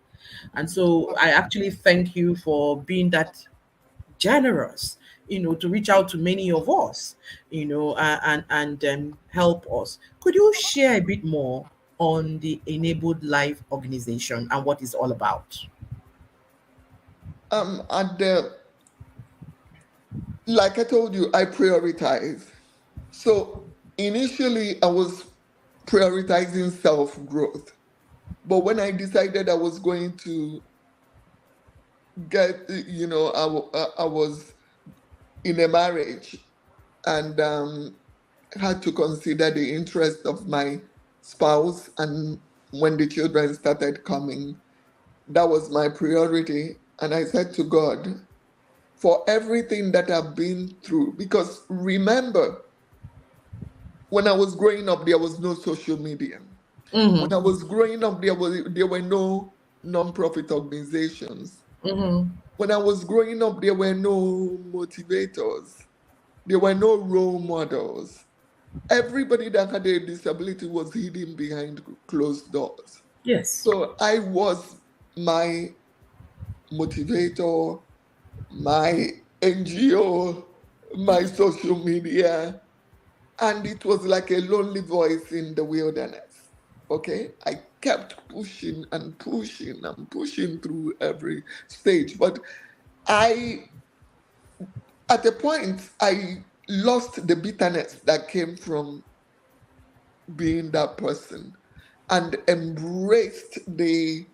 And so I actually thank you for being that generous, to reach out to many of us, and help us. Could you share a bit more on the Enabled Life organization and what it's all about? at the like I told you, I prioritize. So initially, I was prioritizing self growth. But when I decided I was going to get, I was in a marriage and had to consider the interest of my spouse. And when the children started coming, that was my priority. And I said to God, for everything that I've been through, because remember, when I was growing up, there was no social media. When I was growing up, there were no non-profit organizations. When I was growing up, there were no motivators. There were no role models. Everybody that had a disability was hidden behind closed doors. Yes. So I was my motivator, my NGO, my social media, and it was like a lonely voice in the wilderness. Okay, I kept pushing and pushing and pushing through every stage, but I, at a point, I lost the bitterness that came from being that person and embraced the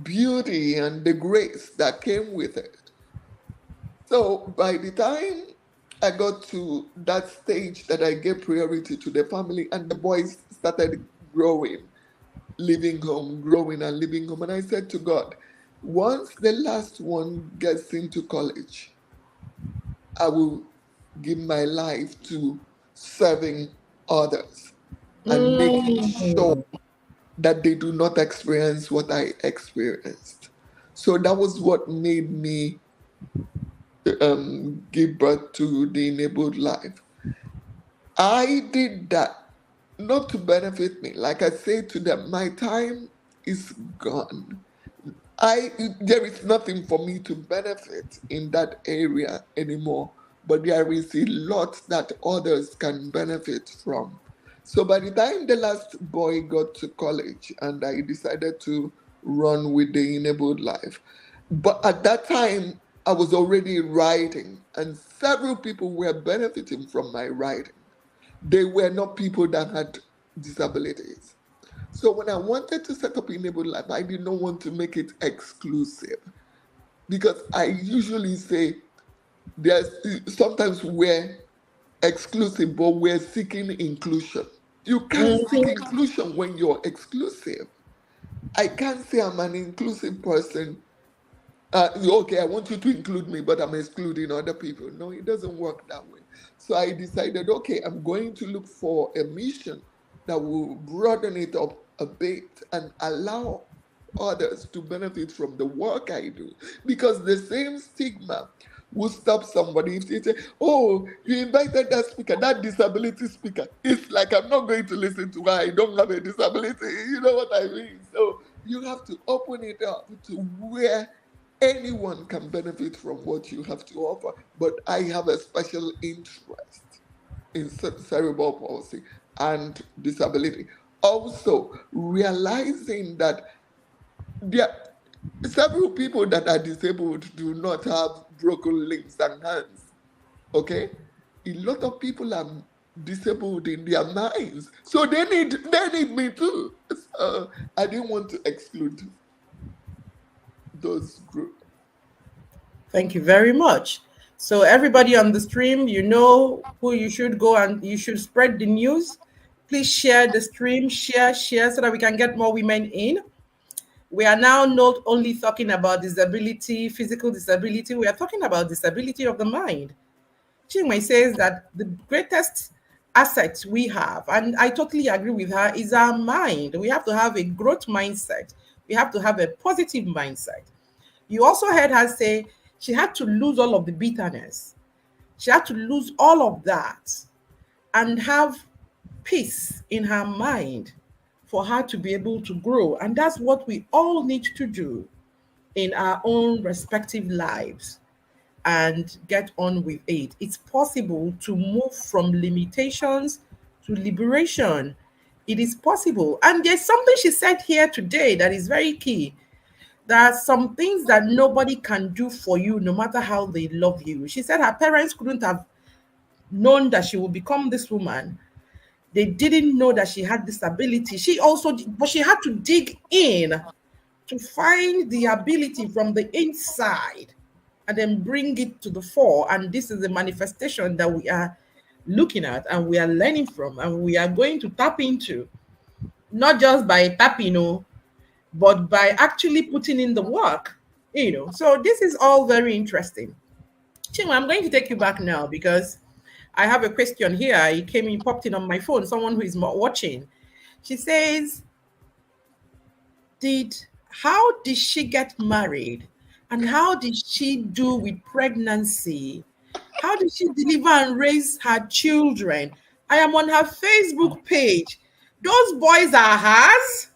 beauty and the grace that came with it. So by the time I got to that stage that I gave priority to the family and the boys started growing, leaving home, growing and leaving home. And I said to God, once the last one gets into college, I will give my life to serving others and making sure that they do not experience what I experienced. So that was what made me give birth to the enabled life. I did that not to benefit me. Like I say to them, my time is gone. There is nothing for me to benefit in that area anymore, but there is a lot that others can benefit from. So by the time the last boy got to college and I decided to run with the enabled life, but at that time I was already writing and several people were benefiting from my writing. They were not people that had disabilities. So when I wanted to set up Enabled Life, I did not want to make it exclusive because I usually say there's sometimes we're exclusive, but we're seeking inclusion. You can't seek inclusion when you're exclusive. I can't say I'm an inclusive person. Okay, I want you to include me, but I'm excluding other people. No, it doesn't work that way. So I decided, okay, I'm going to look for a mission that will broaden it up a bit and allow others to benefit from the work I do. Because the same stigma will stop somebody if they say, oh, you invited that speaker, that disability speaker. It's like I'm not going to listen to her. I don't have a disability. You know what I mean? So you have to open it up to where anyone can benefit from what you have to offer. But I have a special interest in cerebral palsy and disability. Also, realizing that there are several people that are disabled do not have broken limbs and hands. Okay? A lot of people are disabled in their minds. So they need me too. So I didn't want to exclude those groups. Thank you very much. So everybody on the stream, you know who you should go and you should spread the news. Please share the stream, share so that we can get more women in. We are now not only talking about disability, physical disability, we are talking about disability of the mind. Chinwe says that the greatest asset we have, and I totally agree with her, is our mind. We have to have a growth mindset. We have to have a positive mindset. You also heard her say she had to lose all of the bitterness. She had to lose all of that and have peace in her mind for her to be able to grow. And that's what we all need to do in our own respective lives and get on with it. It's possible to move from limitations to liberation. It is possible. And there's something she said here today that is very key. There are some things that nobody can do for you, no matter how they love you. She said her parents couldn't have known that she would become this woman. They didn't know that she had this ability. She also, but she had to dig in to find the ability from the inside and then bring it to the fore. And this is the manifestation that we are looking at and we are learning from and we are going to tap into, not just by tapping, but by actually putting in the work. So this is all very interesting. Chinwe, I'm going to take you back now because I have a question here. It came in, popped in on my phone. Someone who is watching. She says, "Did how did she get married, and how did she do with pregnancy? How did she deliver and raise her children? I am on her Facebook page. Those boys are hers."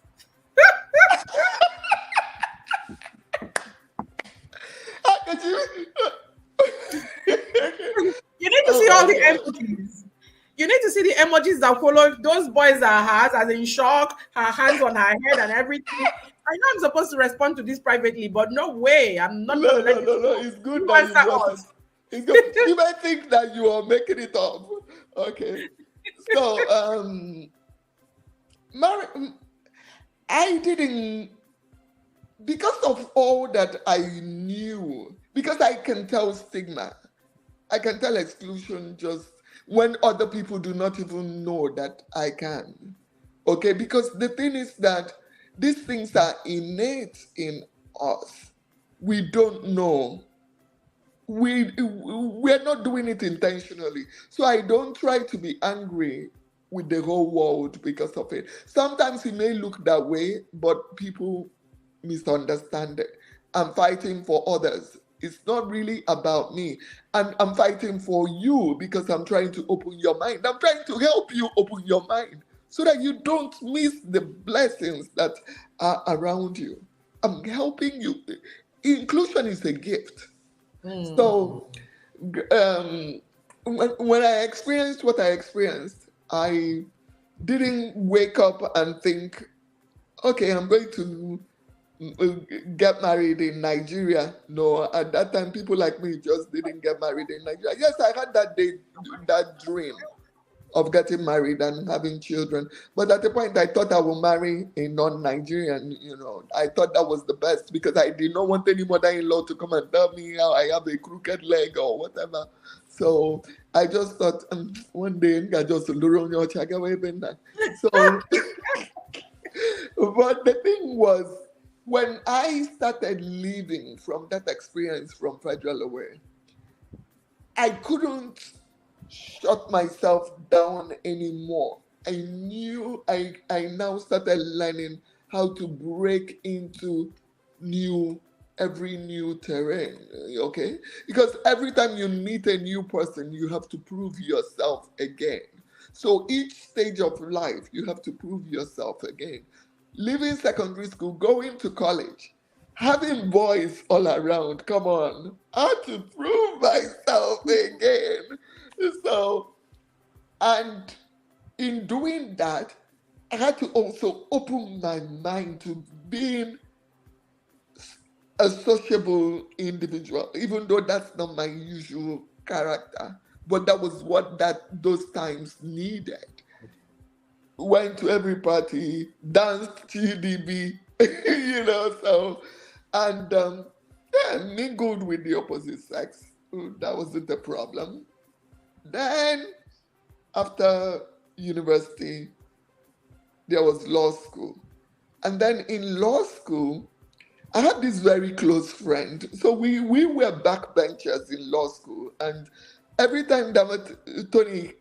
How could you? You need to Oh see all my the God. emojis. You need to see the emojis that follow. Those boys are hers, as in shock, her hands on her head and everything. I know I'm supposed to respond to this privately, but no way. I'm not going No, to let no, this no, no. go. It's good You that you answer brought it. us. It's good. You might think that you are making it up. Okay. So, Mary, I didn't, because of all that I knew, because I can tell stigma, I can tell exclusion just when other people do not even know that I can. Okay, because the thing is that these things are innate in us. We don't know. We're not doing it intentionally. So I don't try to be angry with the whole world because of it. Sometimes it may look that way, but people misunderstand it. I'm fighting for others. It's not really about me. And I'm fighting for you because I'm trying to open your mind. I'm trying to help you open your mind so that you don't miss the blessings that are around you. I'm helping you. Inclusion is a gift. Mm. So, when I experienced what I experienced, I didn't wake up and think, okay, I'm going to get married in Nigeria. No, at that time, people like me just didn't get married in Nigeria. Yes, I had that day, that dream of getting married and having children. But at the point, I thought I would marry a non-Nigerian. I thought that was the best because I did not want any mother-in-law to come and tell me how I have a crooked leg or whatever. So I just thought, one day I just lure on your check away. So, but the thing was, when I started living from that experience from Federal Aware, I couldn't shut myself down anymore. I knew I now started learning how to break into new every new terrain. Okay? Because every time you meet a new person, you have to prove yourself again. So each stage of life, you have to prove yourself again. Leaving secondary school, going to college, having boys all around, come on, I had to prove myself again. So, and in doing that, I had to also open my mind to being a sociable individual, even though that's not my usual character. But that was what those times needed. Went to every party, danced GDB, so, and yeah, mingled with the opposite sex. That wasn't a problem. Then, after university, there was law school. And then in law school, I had this very close friend. So we were backbenchers in law school. And every time that Tony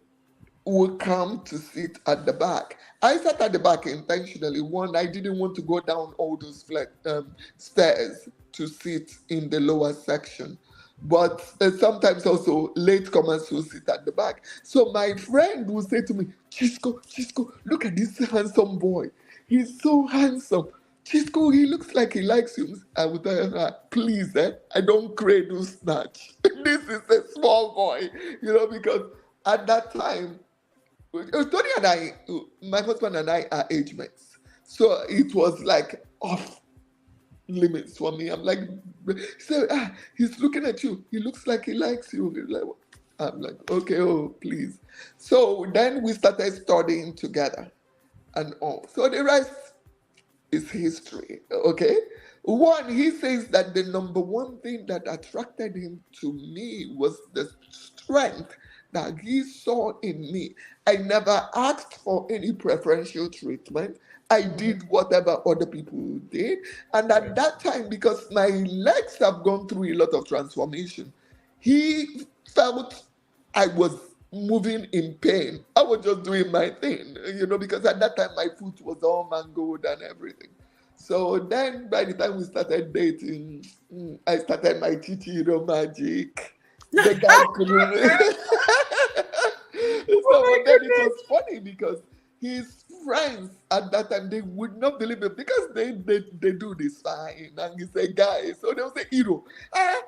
would come to sit at the back. I sat at the back intentionally. One, I didn't want to go down all those stairs to sit in the lower section. But sometimes also latecomers will sit at the back. So my friend would say to me, Chisco, Chisco, look at this handsome boy. He's so handsome. Chisco, he looks like he likes you. I would tell her, please, I don't cradle snatch. This is a small boy, because at that time, Tony and I, my husband and I are age mates. So it was like off. limits for me. I'm like, so he's looking at you. He looks like he likes you. He's like, I'm like, okay, oh, please. So then we started studying together and all. So the rest is history, okay? One, he says that the number one thing that attracted him to me was the strength that he saw in me. I never asked for any preferential treatment. I did whatever other people did. And at Right. that time, because my legs have gone through a lot of transformation, he felt I was moving in pain. I was just doing my thing, because at that time my foot was all mangled and everything. So then by the time we started dating, I started my Chichiro magic. The guy couldn't. Oh So, my but then it goodness. was funny because his friends at that time, they would not believe it because they do this fine and he's a guy. So they'll say, Hiro,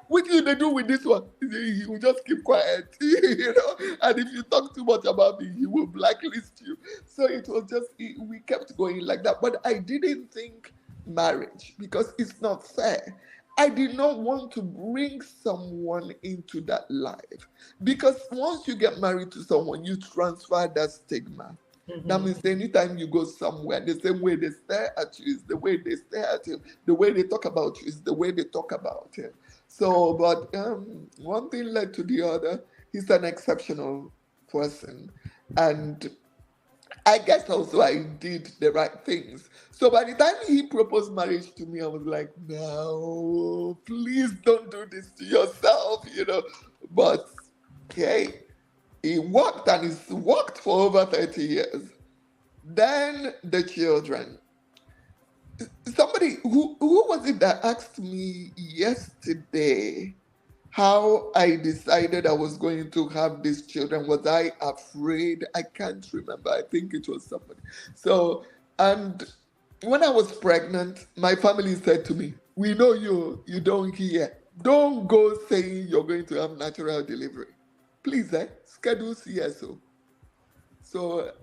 what do they do with this one? He will just keep quiet, And if you talk too much about me, he will blacklist you. So it was just, we kept going like that. But I didn't think marriage because it's not fair. I did not want to bring someone into that life because once you get married to someone, you transfer that stigma. That means anytime you go somewhere, the same way they stare at you is the way they stare at him. The way they talk about you is the way they talk about him. So, but one thing led to the other. He's an exceptional person. And I guess also I did the right things. So by the time he proposed marriage to me, I was like, no, please don't do this to yourself. But hey, he worked and he's worked for over 30 years. Then the children. Somebody, who was it that asked me yesterday how I decided I was going to have these children? Was I afraid? I can't remember. I think it was somebody. So, and when I was pregnant, my family said to me, we know you don't hear. Don't go saying you're going to have natural delivery. Please, schedule CSO. So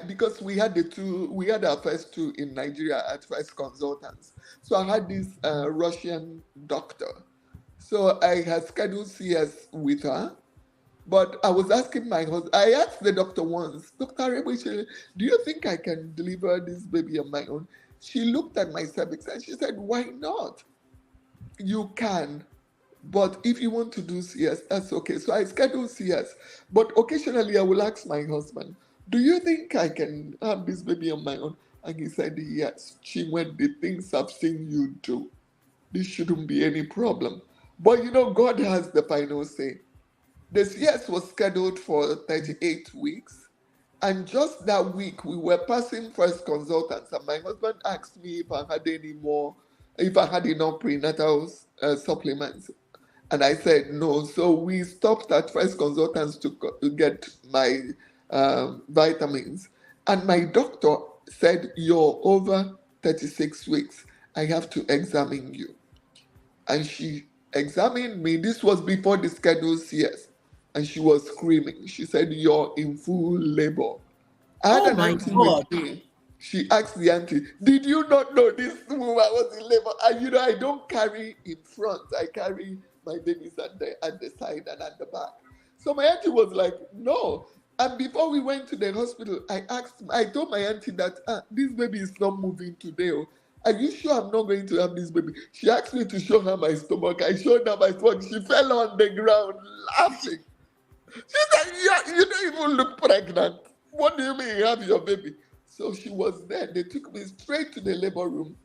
because we had our first two in Nigeria at first consultants. So I had this Russian doctor. So I had scheduled CS with her, but I was asking my husband, I asked the doctor once, Dr. Rebuchi, do you think I can deliver this baby on my own? She looked at my cervix and she said, why not? You can. But if you want to do CS, that's okay. So I schedule CS. But occasionally I will ask my husband, do you think I can have this baby on my own? And he said, yes, Chinwe, the things I've seen you do, this shouldn't be any problem. But God has the final say. The CS was scheduled for 38 weeks. And just that week, we were passing first consultants. And my husband asked me if I had any more, if I had enough prenatal supplements. And I said no. So we stopped at first consultants to get my vitamins. And my doctor said, you're over 36 weeks. I have to examine you. And she examined me. This was before the scheduled CS. And she was screaming. She said, you're in full labor. I had Oh an my auntie with God. me. She asked the auntie, did you not know this woman was in labor? And I don't carry in front. I carry my babies at the side and at the back. So my auntie was like, no. And before we went to the hospital, I told my auntie that this baby is not moving today. Oh. Are you sure I'm not going to have this baby? She asked me to show her my stomach. I showed her my stomach. She fell on the ground laughing. She said, yeah, you don't even look pregnant. What do you mean you have your baby? So she was there. They took me straight to the labor room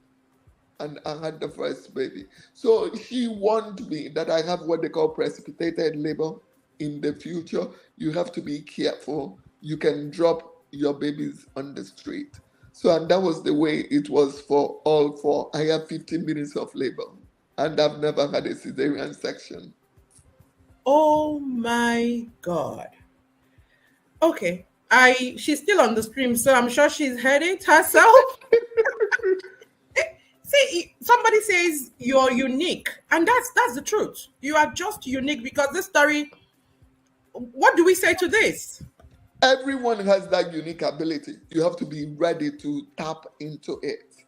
and I had the first baby. So she warned me that I have what they call precipitated labor in the future. You have to be careful. You can drop your babies on the street. So, and that was the way it was for all four. I have 15 minutes of labor and I've never had a cesarean section. Oh my God. Okay. She's still on the stream, so I'm sure she's heard it herself. See, somebody says you're unique, and that's the truth. You are just unique because this story. What do we say to this? Everyone has that unique ability. You have to be ready to tap into it.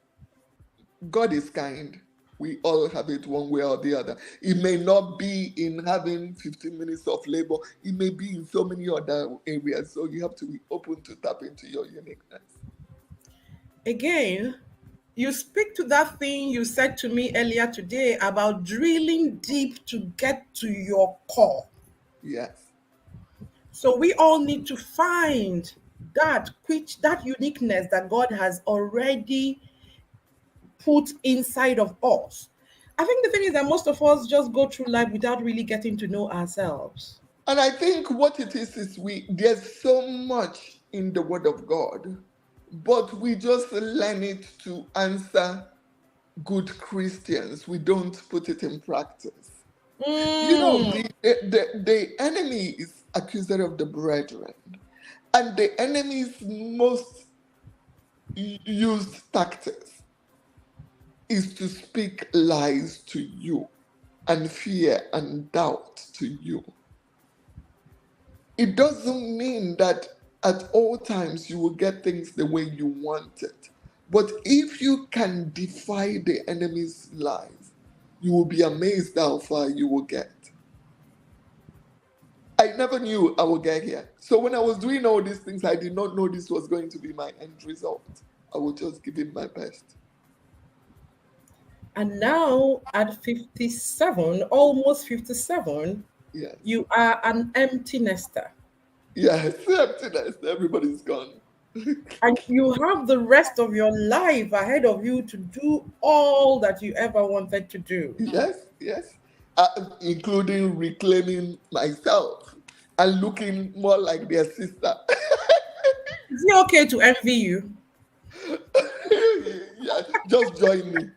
God is kind. We all have it one way or the other. It may not be in having 15 minutes of labor, it may be in so many other areas. So you have to be open to tap into your uniqueness. Again, you speak to that thing you said to me earlier today about drilling deep to get to your core. Yes. So we all need to find that uniqueness that God has already put inside of us. I think the thing is that most of us just go through life without really getting to know ourselves. And I think what it is there's so much in the Word of God, but we just learn it to answer good Christians. We don't put it in practice. You know, Mm, the enemy is accuser of the brethren, and the enemy's most used tactics is to speak lies to you and fear and doubt to you. It doesn't mean that at all times you will get things the way you want it. But if you can defy the enemy's lies, you will be amazed how far you will get. I never knew I would get here. So when I was doing all these things, I did not know this was going to be my end result. I will just give it my best. and now at 57, almost 57, Yes. you are an empty nester. Yes, emptiness. Everybody's gone. And you have the rest of your life ahead of you to do all that you ever wanted to do. Yes, yes. Including reclaiming myself and looking more like their sister. Is it okay to envy you? Yeah, just join me.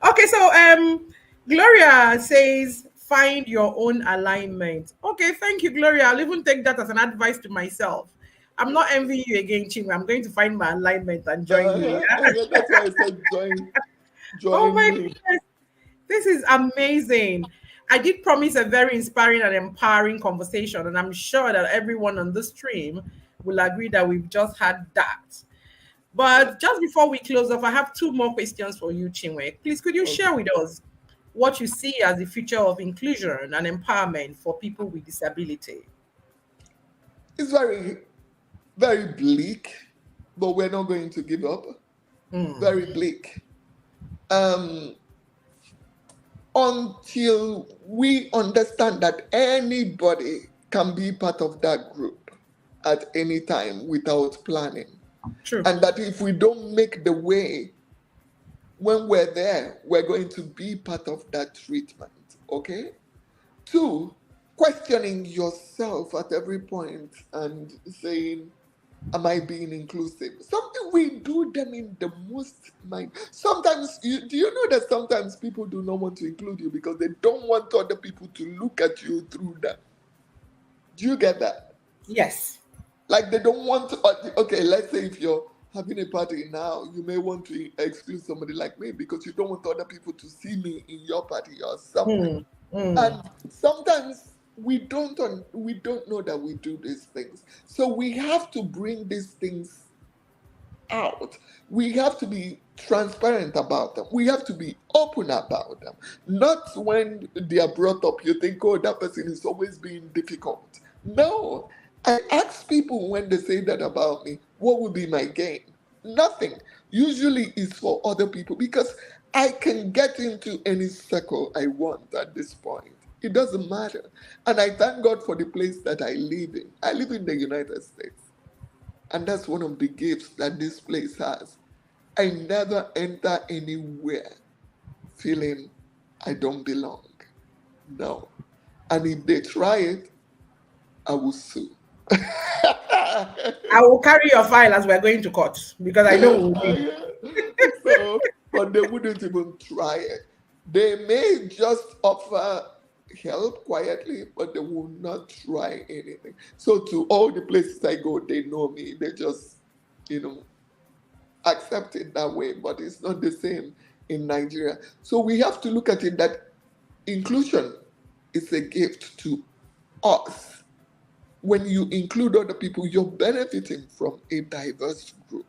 Okay, so Gloria says find your own alignment. Okay, thank you, Gloria. I'll even take that as an advice to myself. I'm not envying you again, Chinwe. I'm going to find my alignment and join you. Yeah? Yeah, that's why I said join, Oh join my me. goodness. This is amazing. I did promise a very inspiring and empowering conversation, and I'm sure that everyone on the stream will agree that we've just had that. Yeah. But just before we close off, I have two more questions for you, Chinwe. Please, could you Okay. share with us what you see as the future of inclusion and empowerment for people with disability? It's very, very bleak, but we're not going to give up. Mm, Very bleak. Um, until we understand that anybody can be part of that group at any time without planning. true. And that if we don't make the way when we're there, we're going to be part of that treatment. Okay? Two, questioning yourself at every point and saying, am I being inclusive? Something we do them in the most mind. Sometimes, do you know that sometimes people do not want to include you because they don't want other people to look at you through them? Do you get that? Yes. Like they don't want to, okay, let's say if you're having a party now, you may want to exclude somebody like me because you don't want other people to see me in your party or something. Mm, mm. And sometimes we don't know that we do these things. So we have to bring these things out. We have to be transparent about them. We have to be open about them. Not when they are brought up, you think, oh, that person is always being difficult. No. I ask people when they say that about me, what would be my gain? Nothing. Usually it's for other people because I can get into any circle I want at this point. It doesn't matter. And I thank God for the place that I live in. I live in the United States. And that's one of the gifts that this place has. I never enter anywhere feeling I don't belong. No. And if they try it, I will sue. I will carry your file as we're going to court because I know we'll win. So, but they wouldn't even try it. They may just offer help quietly, but they will not try anything. So to all the places I go, they know me. They just, you know, accept it that way, but it's not the same in Nigeria. So we have to look at it that inclusion is a gift to us. When you include other people, you're benefiting from a diverse group.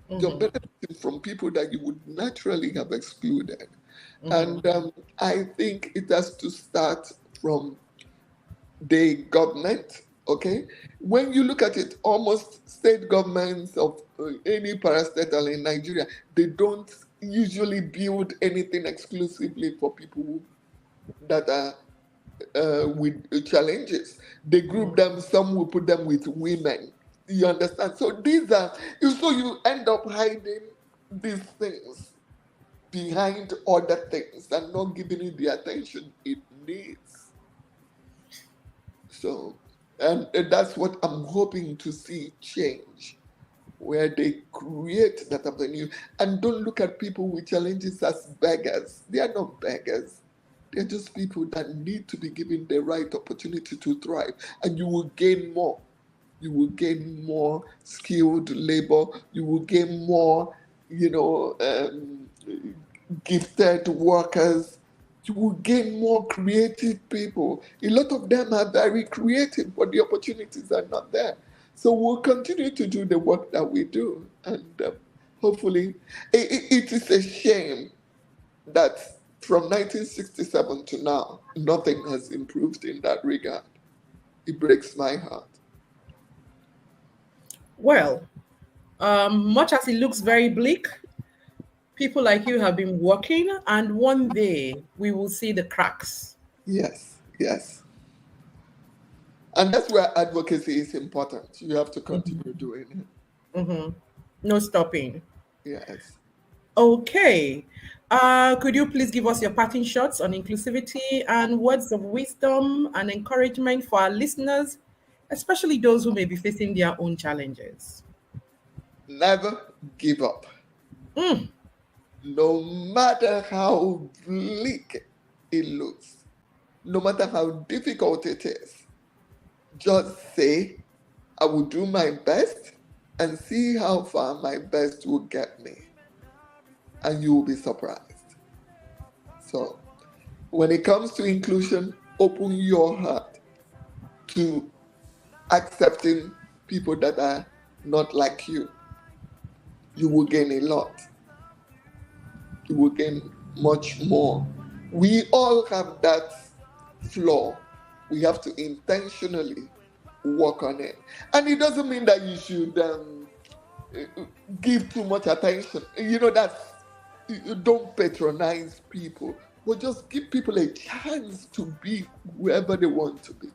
You're Mm-hmm. benefiting from people that you would naturally have excluded. Mm-hmm. And I think it has to start from the government. Okay, when you look at it, almost state governments of any parastatal in Nigeria, they don't usually build anything exclusively for people that are with challenges. They group them, some will put them with women. You understand? So these are, so you end up hiding these things behind other things and not giving it the attention it needs. So, and that's what I'm hoping to see change, where they create that avenue and don't look at people with challenges as beggars. They are not beggars. They're just people that need to be given the right opportunity to thrive, and you will gain more. You will gain more skilled labor. You will gain more, you know, gifted workers. You will gain more creative people. A lot of them are very creative, but the opportunities are not there. So we'll continue to do the work that we do, and hopefully, it is a shame that from 1967 to now, nothing has improved in that regard. It breaks my heart. Well, much as it looks very bleak, people like you have been working, and one day we will see the cracks. Yes, yes. And that's where advocacy is important. You have to continue doing it. Mm-hmm. No stopping. Yes. Okay. Could you please give us your parting shots on inclusivity and words of wisdom and encouragement for our listeners, especially those who may be facing their own challenges? Never give up. Mm. No matter how bleak it looks, no matter how difficult it is, just say, I will do my best and see how far my best will get me. And you will be surprised. So, when it comes to inclusion, open your heart to accepting people that are not like you. You will gain a lot. You will gain much more. We all have that flaw. We have to intentionally work on it. And it doesn't mean that you should give too much attention. You know, that you don't patronize people, but just give people a chance to be whoever they want to be.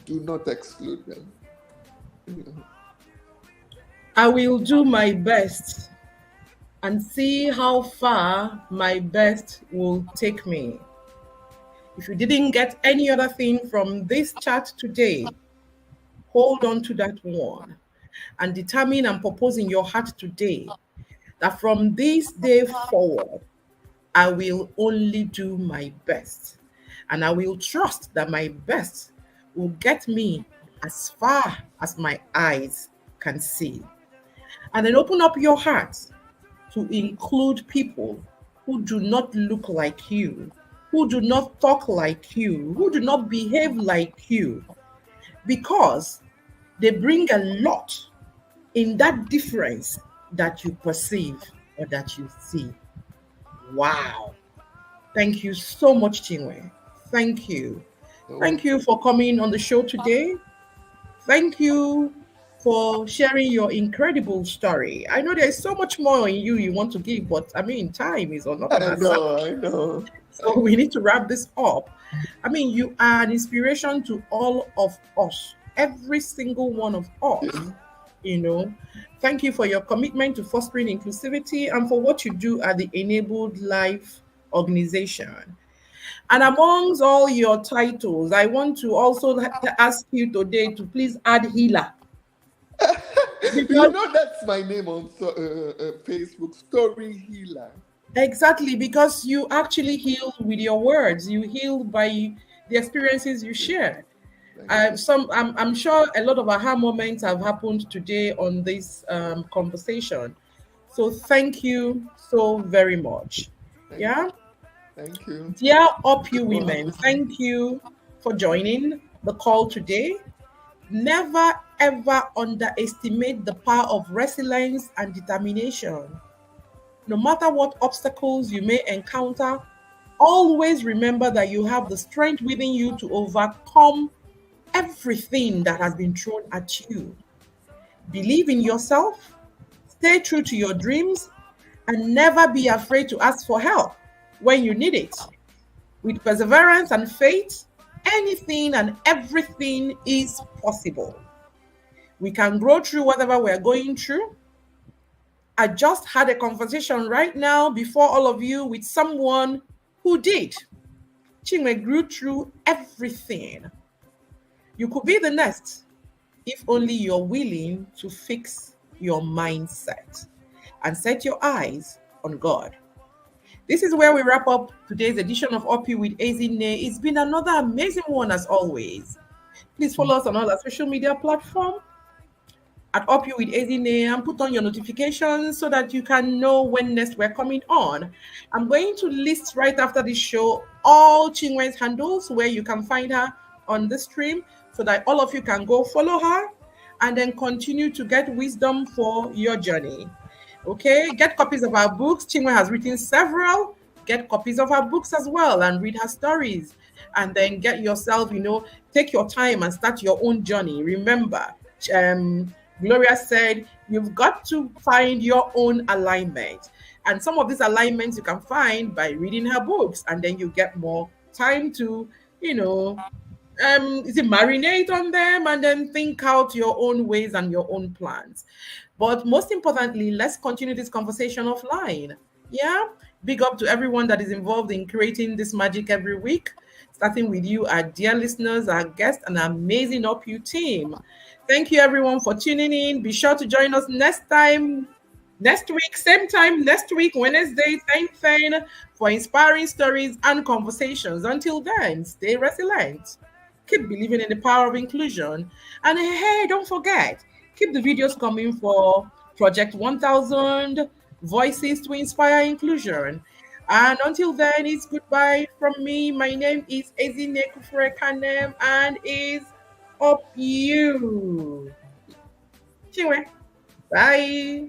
Do not exclude them. You know. I will do my best and see how far my best will take me. If you didn't get any other thing from this chat today, hold on to that one and determine and propose in your heart today that from this day forward, I will only do my best. And I will trust that my best will get me as far as my eyes can see. And then open up your heart to include people who do not look like you, who do not talk like you, who do not behave like you, because they bring a lot in that difference that you perceive or that you see. Wow. Thank you so much, Chinwe. Thank you. So, Thank you for coming on the show today. Thank you for sharing your incredible story. I know there's so much more in you want to give, but I mean, time is not on I our side. know, I know. So we need to wrap this up. I mean, you are an inspiration to all of us, every single one of us. Yeah. You know, thank you for your commitment to fostering inclusivity and for what you do at the Enabled Life organization. And amongst all your titles, I want to also ask you today to please add healer. You Because know, that's my name on Facebook, Story Healer. exactly, because you actually heal with your words. You heal by the experiences you Thank you. share. Thank you. I'm sure a lot of aha moments have happened today on this conversation. So thank you so very much. Thank you. Yeah. Thank you. Dear Up Thank You you for Women, having me. thank you for joining the call today. Never ever underestimate the power of resilience and determination. No matter what obstacles you may encounter, always remember that you have the strength within you to overcome everything that has been thrown at you. Believe in yourself, stay true to your dreams, and never be afraid to ask for help when you need it. With perseverance and faith, anything and everything is possible. We can grow through whatever we're going through. I just had a conversation right now before all of you with someone who did. Chinwe grew through everything. You could be the next if only you're willing to fix your mindset and set your eyes on God. This is where we wrap up today's edition of OP with Ezine. It's been another amazing one as always. Please follow us on all our social media platforms at Up You with Ezine and put on your notifications so that you can know when next we're coming on. I'm going to list right after this show all Chinwe's handles where you can find her on the stream so that all of you can go follow her and then continue to get wisdom for your journey. Okay, get copies of our books. Chinwe has written several. Get copies of her books as well and read her stories. And then get yourself, take your time and start your own journey. Remember, Gloria said, you've got to find your own alignment. And some of these alignments you can find by reading her books, and then you get more time to, is it marinate on them and then think out your own ways and your own plans. But most importantly, let's continue this conversation offline. Yeah. Big up to everyone that is involved in creating this magic every week, starting with you, our dear listeners, our guests, and our amazing OPU team. Thank you, everyone, for tuning in. Be sure to join us next week, same time, next week, Wednesday, same thing, for inspiring stories and conversations. Until then, stay resilient. Keep believing in the power of inclusion. And hey, don't forget, keep the videos coming for Project 1000 Voices to Inspire Inclusion. And until then, it's goodbye from me. My name is Ezine Kufurekanem and is up you. Chinwe. Bye.